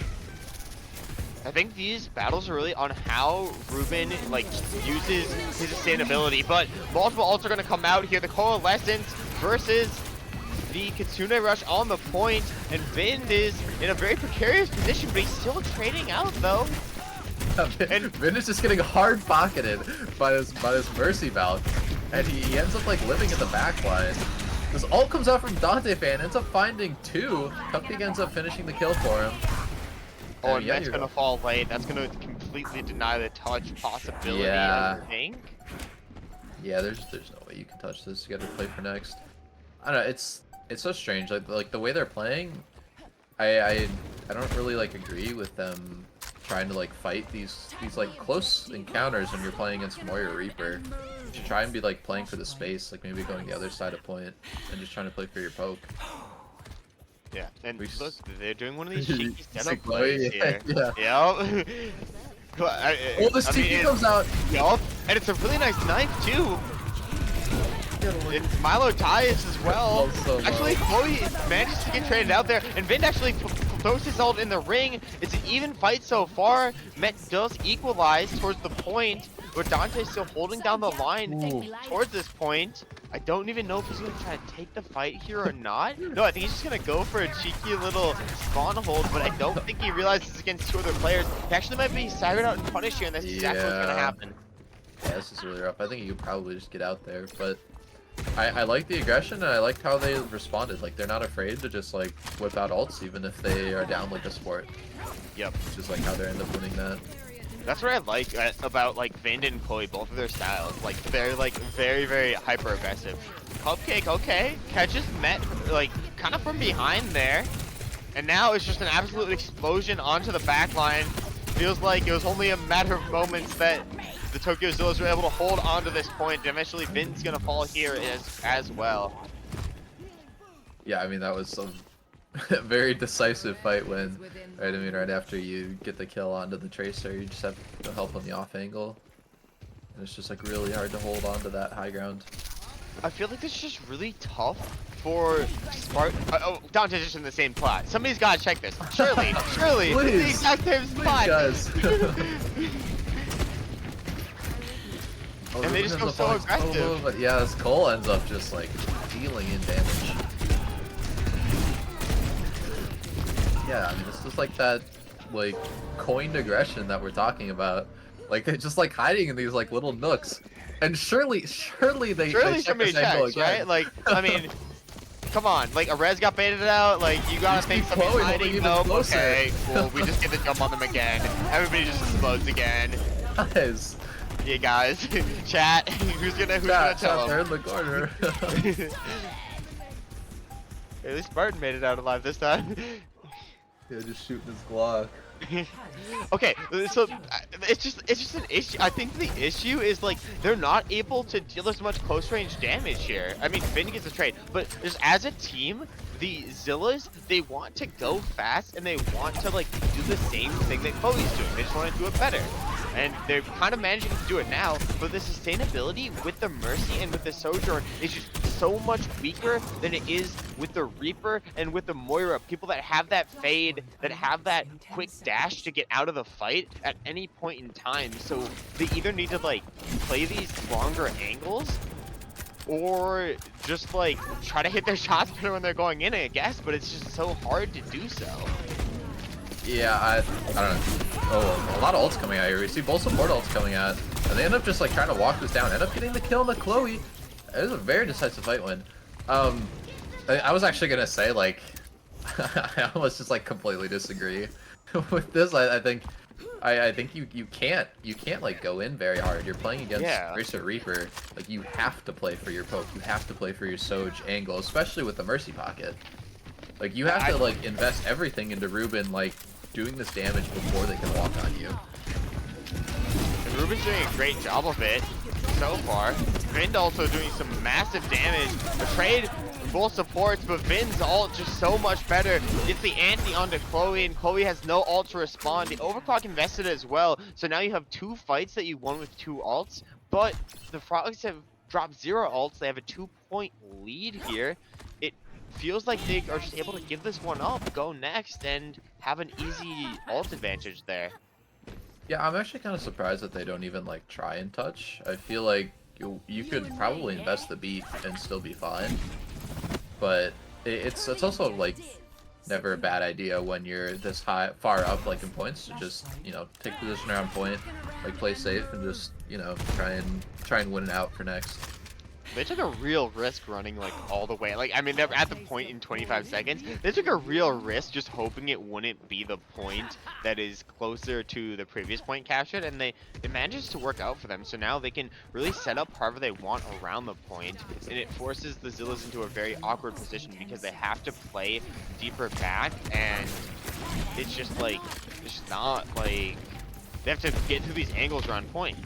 I think these battles are really on how Ruben like uses his sustainability, but multiple ults are gonna come out here. The Coalescence versus the Kitsune Rush on the point, and Vin is in a very precarious position, but he's still trading out though. And Vin is just getting hard pocketed by this Mercy Valk, and he ends up like living in the back line. This ult comes out from Dante Fan, ends up finding two. Cupcake ends up finishing the kill for him. Oh, and yeah, that's gonna fall late. That's gonna completely deny the touch possibility, Yeah. I think. Yeah, there's no way you can touch this. You gotta play for next. I don't know. It's so strange. Like the way they're playing, I don't really like agree with them trying to like fight these like close encounters when you're playing against Moira Reaper. You should try and be like playing for the space, like maybe going the other side of point and just trying to play for your poke. Yeah, and We look, s- they're doing one of these cheeky It's setup like, plays yeah, here. yeah. Yep. Oh, this TP comes out. Yup, and it's a really nice knife too. It's Milo dies as well. So low. Actually, Chloe manages to get traded out there, and Vin actually throws his ult in the ring. It's an even fight so far. Met does equalize towards the point, but Dante's still holding down the line towards this point. I don't even know if he's going to try to take the fight here or not. No, I think he's just going to go for a cheeky little spawn hold, but I don't think he realizes it's against two other players. He actually might be staggered out and punished here, and that's exactly what's going to Yeah. happen. Yeah, this is really rough. I think you could probably just get out there, but I like the aggression, and I like how they responded. Like, they're not afraid to just like whip out ults even if they are down like a sport. Yep. Which is like how they end up winning that. That's what I like about like Vin and Chloe, both of their styles. Like they're like very, very hyper aggressive. Cupcake, okay, catches Met like kind of from behind there, and now it's just an absolute explosion onto the back line. Feels like it was only a matter of moments that the Tokyo Zillas were able to hold on to this point. And eventually, Vin's gonna fall here as well. Yeah, I mean that was some very decisive fight win. Right, I mean right after you get the kill onto the Tracer, you just have no help on the off angle. And it's just like really hard to hold on to that high ground. I feel like it's just really tough for Spark. Oh, Dante's just in the same plot. Somebody's gotta check this. Surely, surely, it's the Please. exact same Please, spot. guys. Oh, And they Ruben just ends go up so on aggressive. combo, but yeah, this Cole ends up just like dealing in damage. Yeah, I mean this is like that like coined aggression that we're talking about. Like they're just like hiding in these like little nooks. And surely they Surely check somebody this angle checks, again. right? Like, I mean, come on. Like, a res got baited out. Like, you gotta You think see somebody's Chloe hiding. holding even Nope. closer. Okay, cool. We just get the jump on them again. Everybody just explodes again. Guys, Yeah, guys. Chat. Who's gonna tell they're them? in the corner. At least Spartan made it out alive this time. Yeah, just shooting his Glock. Okay, so it's just an issue. I think the issue is like they're not able to deal as much close range damage here. I mean, Finn gets a trade, but just as a team, the Zillas, they want to go fast and they want to like do the same thing that Chloe's doing. They just want to do it better. And they're kind of managing to do it now, but the sustainability with the Mercy and with the Sojourn is just so much weaker than it is with the Reaper and with the Moira. People that have that fade, that have that quick dash to get out of the fight at any point in time. So they either need to like play these longer angles or just like try to hit their shots better when they're going in, I guess, but it's just so hard to do so. Yeah, I don't know. Oh, a lot of ults coming out here. We see both support ults coming out. And they end up just like trying to walk this down, end up getting the kill on the Chloe. It was a very decisive fight win. I was actually gonna say like, I almost just like completely disagree with this. I think you can't like go in very hard. You're playing against Racer Reaper. Like you have to play for your poke. You have to play for your Soj angle, especially with the Mercy Pocket. Like you have to like invest everything into Ruben like doing this damage before they can walk on you. And Ruben's doing a great job of it so far. Vind also doing some massive damage. Betrayed both supports, but Vin's ult just so much better. Gets the anti onto Chloe, and Chloe has no ult to respond. The overclock invested as well, so now you have 2 fights that you won with 2 ults, but the Frogs have dropped 0 ults. They have a 2-point lead here. It feels like they are just able to give this one up, go next, and have an easy ult advantage there. Yeah, I'm actually kind of surprised that they don't even like try and touch. I feel like you could probably invest the beat and still be fine. But it's also like never a bad idea when you're this far up like in points to just, you know, take position around point, like play safe and just, you know, try and win it out for next. They took a real risk running like all the way. Like, I mean, they're at the point in 25 seconds. They took a real risk just hoping it wouldn't be the point that is closer to the previous point captured, and it manages to work out for them. So now they can really set up however they want around the point, and it forces the Zillas into a very awkward position because they have to play deeper back, and it's just like, it's just not like, they have to get through these angles around point.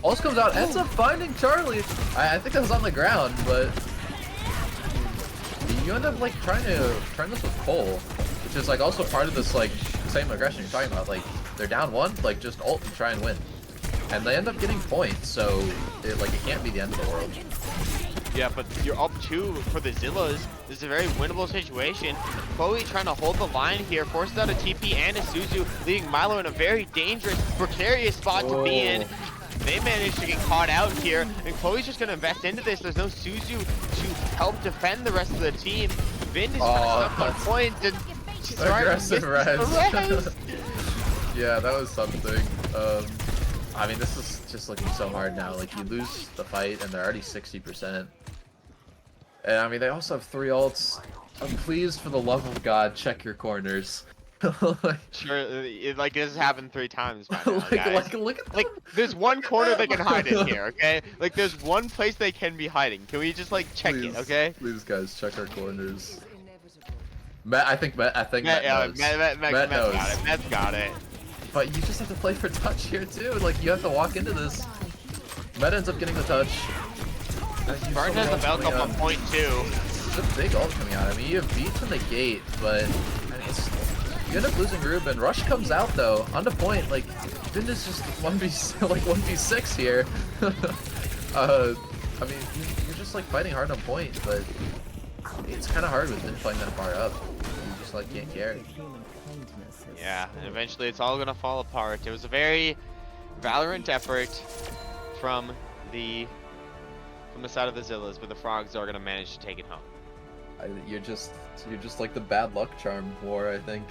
Pulse comes out, ends up finding Charlie. I think that was on the ground, but you end up like trying this with Cole, which is like also part of this like same aggression you're talking about. Like they're down 1, like just ult and try and win, and they end up getting points. So it can't be the end of the world. Yeah, but you're up 2 for the Zillas. This is a very winnable situation. Chloe trying to hold the line here, forces out a TP and a Suzu, leaving Milo in a very dangerous, precarious spot to be in. They managed to get caught out here, and Chloe's just going to invest into this. There's no Suzu to help defend the rest of the team. Vind is kind of stuck on point, and she's aggressive res. res. Yeah, that was something. I mean, this is just looking so hard now. Like, you lose the fight, and they're already 60%. And, I mean, they also have 3 ults. Please, for the love of God, check your corners. Sure, like this has happened 3 times by now, guys. Look at like, there's one corner they can hide in here, okay? Like, there's one place they can be hiding. Can we just like check it, okay? Please, guys, check our corners. I think Matt knows. Matt knows. Got it. Matt's got it. But you just have to play for touch here too. Like you have to walk into this. Matt ends up getting the touch. Barton has the belt up on point 2. It's a big ult coming out. I mean, you have beats in the gate, but I mean, you end up losing Ruben. Rush comes out though, onto point. Like, Vind is just 1v6 here. I mean, you're just like fighting hard on point, but it's kind of hard with Vind playing that far up. You just like can't carry. Yeah, and eventually it's all gonna fall apart. It was a very Valorant effort from the side of the Zillas, but the Frogs are gonna manage to take it home. You're just like the bad luck charm war, I think.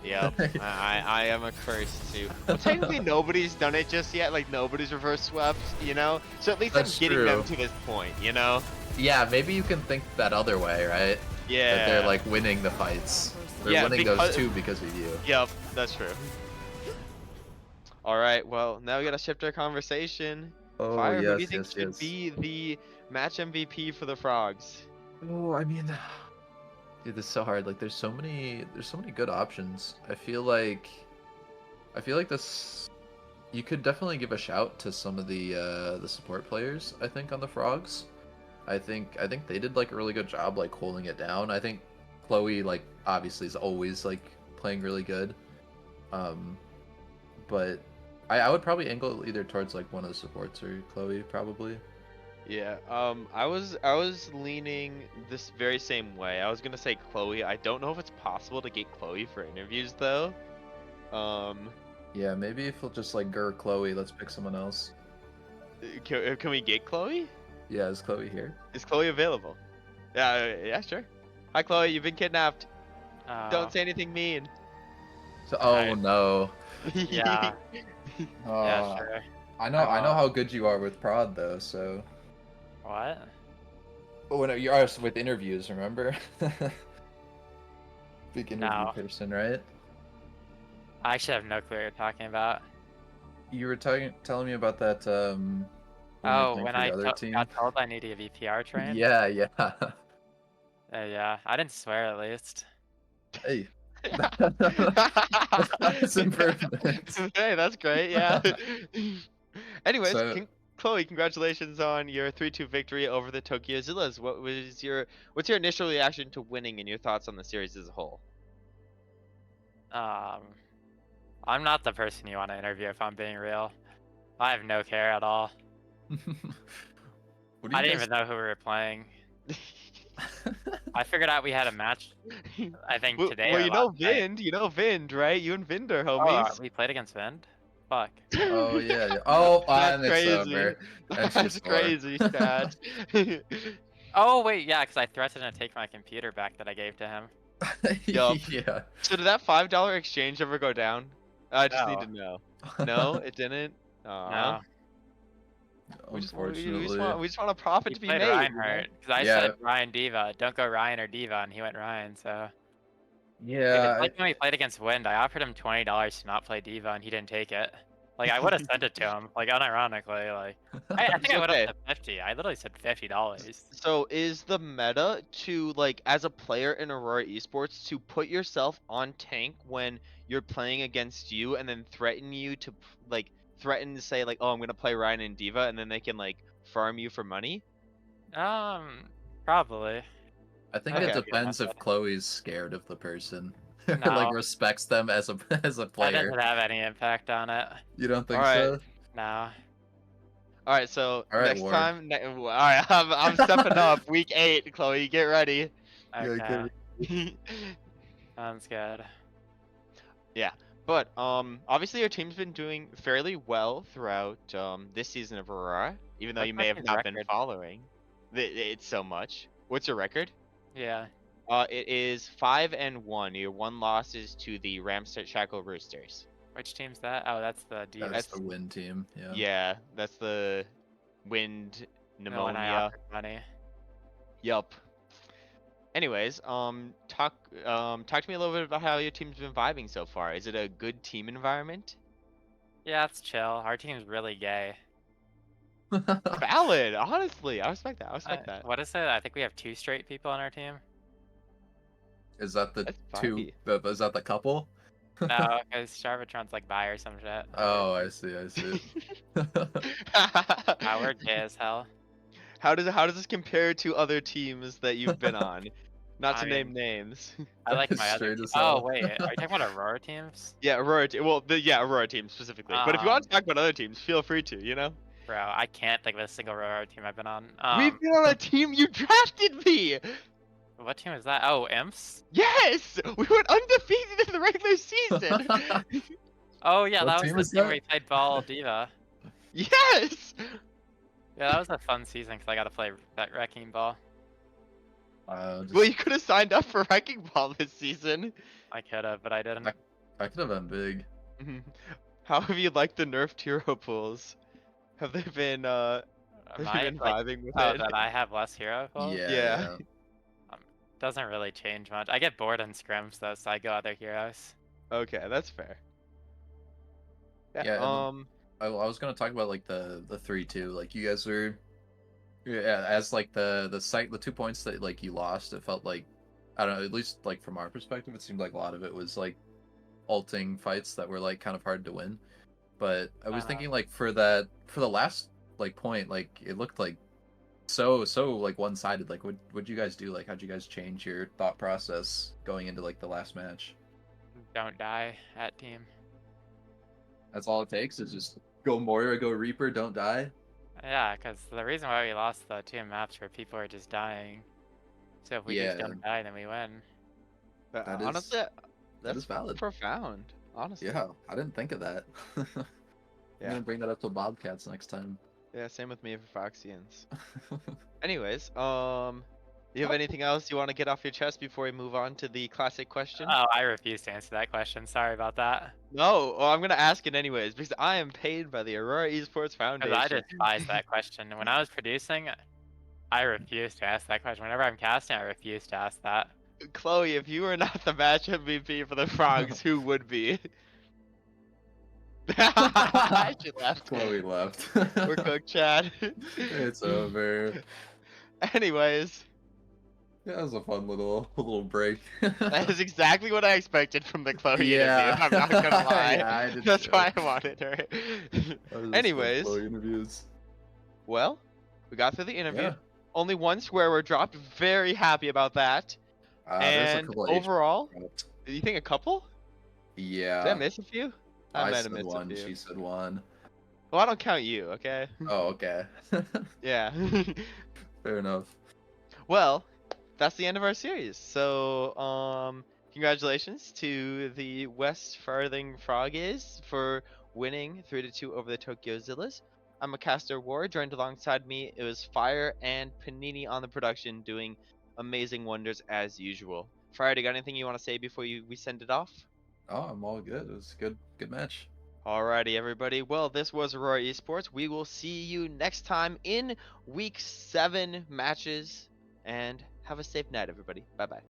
Yep, I am a curse too. Well, technically nobody's done it just yet, like nobody's reverse swept, you know? So at least That's I'm getting true. them to this point, you know? Yeah, maybe you can think that other way, right? Yeah. That they're like winning the fights. They're winning those 2 because of you. Yep, that's true. Alright, well, now we gotta shift our conversation. Oh, Fire, yes, who do you think yes, should yes. be the match MVP for the Frogs? Oh, I mean, dude, this is so hard. Like, there's so many good options. I feel like this. You could definitely give a shout to some of the support players. I think on the Frogs. I think they did like a really good job like holding it down. I think Chloe like obviously is always like playing really good. But I would probably angle either towards like one of the supports or Chloe probably. Yeah, I was leaning this very same way. I was gonna say Chloe. I don't know if it's possible to get Chloe for interviews though. Yeah, maybe if we'll just like Chloe, let's pick someone else. Can we get Chloe? Yeah, is Chloe here? Is Chloe available? Yeah, sure. Hi Chloe, you've been kidnapped. Don't say anything mean. So, oh no. Yeah. Oh. Yeah, sure. I know how good you are with prod though. So What? when you are with interviews, remember? Big interview No. person, right? I actually have no clue what you're talking about. You were telling me about that when you were Oh, playing when for I the other team. got told I need to get VPR trained? Yeah, yeah. Yeah, I didn't swear at least. Hey, that's improvement. Hey, that's great. Yeah. Anyways, So Chloe, congratulations on your 3-2 victory over the Tokyo Zillas. What's your initial reaction to winning and your thoughts on the series as a whole? Um, I'm not the person you want to interview if I'm being real. I have no care at all. what do I you didn't guys? even know who we were playing. I figured out we had a match, I think today Well, or you know last night. Vind, right? You and Vind are Oh, homies. we played against Vind? Fuck. Oh yeah, yeah. Oh, That's and it's crazy. over. And she's That's sore. crazy, Stat. Oh, wait, yeah, because I threatened to take my computer back that I gave to him. Yup. Yeah. So did that $5 exchange ever go down? I just need No. to know. No, it didn't. No. Unfortunately. We just want a profit He to be played made. Reinhardt, because I Yeah. said Ryan Diva. Don't go Ryan or Diva, and he went Ryan, so. Dude, Yeah. it's like when we played against Wind, I offered him $20 to not play Diva, and he didn't take it. Like, I would have sent it to him, like, unironically, like. I think I would have Okay. said 50. I literally said $50. So is the meta to, like, as a player in Aurora Esports, to put yourself on tank when you're playing against you and then threaten you to, like, threaten to say, like, oh, I'm gonna play Ryan and Diva, and then they can, like, farm you for money? Probably. I think Okay. it depends if Chloe's scared of the person. Or, No. like respects them as a That player. doesn't have any impact on it. You don't think Alright. so? No. All right, so Alright, next Ward. time, all right, I'm stepping up. Week 8, Chloe, get ready. Okay. Sounds good. Yeah, but obviously your team's been doing fairly well throughout this season of Aurora, even though What's you my may have team's not been record? following it so much. What's your record? Yeah. It is 5-1. Your one loss is to the Ramstead Shackle Roosters. Which team's that? Oh, that's the Diva. That's the win team. Yeah. Yeah, that's the wind No one I pneumonia. offered money. Yup. Anyways, talk to me a little bit about how your team's been vibing so far. Is it a good team environment? Yeah, it's chill. Our team's really gay. Valid, honestly. I respect that. I respect that. What is it? I think we have 2 straight people on our team. Is that the That's two? vibey. Is that the couple? No, because Charvatron's like bi or some shit. Oh, I see. I see. We're gay as hell. How does this compare to other teams that you've been on? Not I to mean, name names. I like my other. Straight as Oh hell. wait, are you talking about Aurora teams? Yeah, Aurora. Well, yeah, Aurora team specifically. But if you want to talk about other teams, feel free to. You know. Bro, I can't think of a single Aurora team I've been on. We've been on a team. You drafted me. What team is that? Oh, Imps? Yes, we went undefeated in the regular season. Oh yeah, What that was team the is team where that? we played Ball Diva. Yes. Yeah, that was a fun season because I got to play that Wrecking Ball. Well, you could have signed up for Wrecking Ball this season. I could have, but I didn't. I could have been big. How have you liked the nerfed hero pools? Have they been Am I, been like, vibing with oh, it? that I have less hero pulls? Yeah. Doesn't really change much. I get bored in scrims though, so I go other heroes. Okay, that's fair. Yeah, I was gonna talk about like the 3-2. Like you guys were, yeah, as like the 2 points that like you lost. It felt like, I don't know. At least like from our perspective, it seemed like a lot of it was like ulting fights that were like kind of hard to win. But I was thinking like for the last like point, like it looked like so like one-sided. Like what'd you guys do? Like how'd you guys change your thought process going into like the last match? Don't die at team. That's all it takes is just go Moira, go Reaper, don't die. Yeah, because the reason why we lost the 2 maps where people are just dying. So if we just don't die, then we win. That is, honestly, that's valid. profound. Honestly. Yeah, I didn't think of that. I'm gonna bring that up to Bobcats next time. Yeah, same with me for Foxians. Anyways, yeah, You have anything else you want to get off your chest before we move on to the classic question? Oh, I refuse to answer that question. Sorry about that. No, well, I'm gonna ask it anyways because I am paid by the Aurora Esports Because I Foundation. despise that question. When I was producing, I refuse to ask that question. Whenever I'm casting, I refuse to ask that. Chloe, if you were not the match MVP for the Frogs, who would be? She left. Chloe left. We're cooked, Chad. It's over. Anyways, Yeah, it was a fun little break. that is exactly what I expected from the Chloe Yeah. interview. I'm not gonna lie. Yeah, I did That's too. why I wanted her. I was just fun Anyways, Chloe interviews. well, we got through the interview. Yeah. Only one swear word dropped. Very happy about that. There's a And couple of overall, dropped. do you think a couple? Yeah. Did I miss a few? I might have said missed one. a few. She said one. Well, I don't count you, okay? Oh, okay. Yeah. Fair enough. Well, that's the end of our series. So, congratulations to the Westfarthing Froggies for winning 3-2 over the Tokyo Zillas. I'm a caster War. Joined alongside me, it was Fire and Panini on the production, doing amazing wonders as usual. Fire, do you got anything you want to say before we send it off? Oh, I'm all good. It was a good match. Alrighty, everybody. Well, this was Aurora Esports. We will see you next time in Week 7 matches. And have a safe night, everybody. Bye-bye.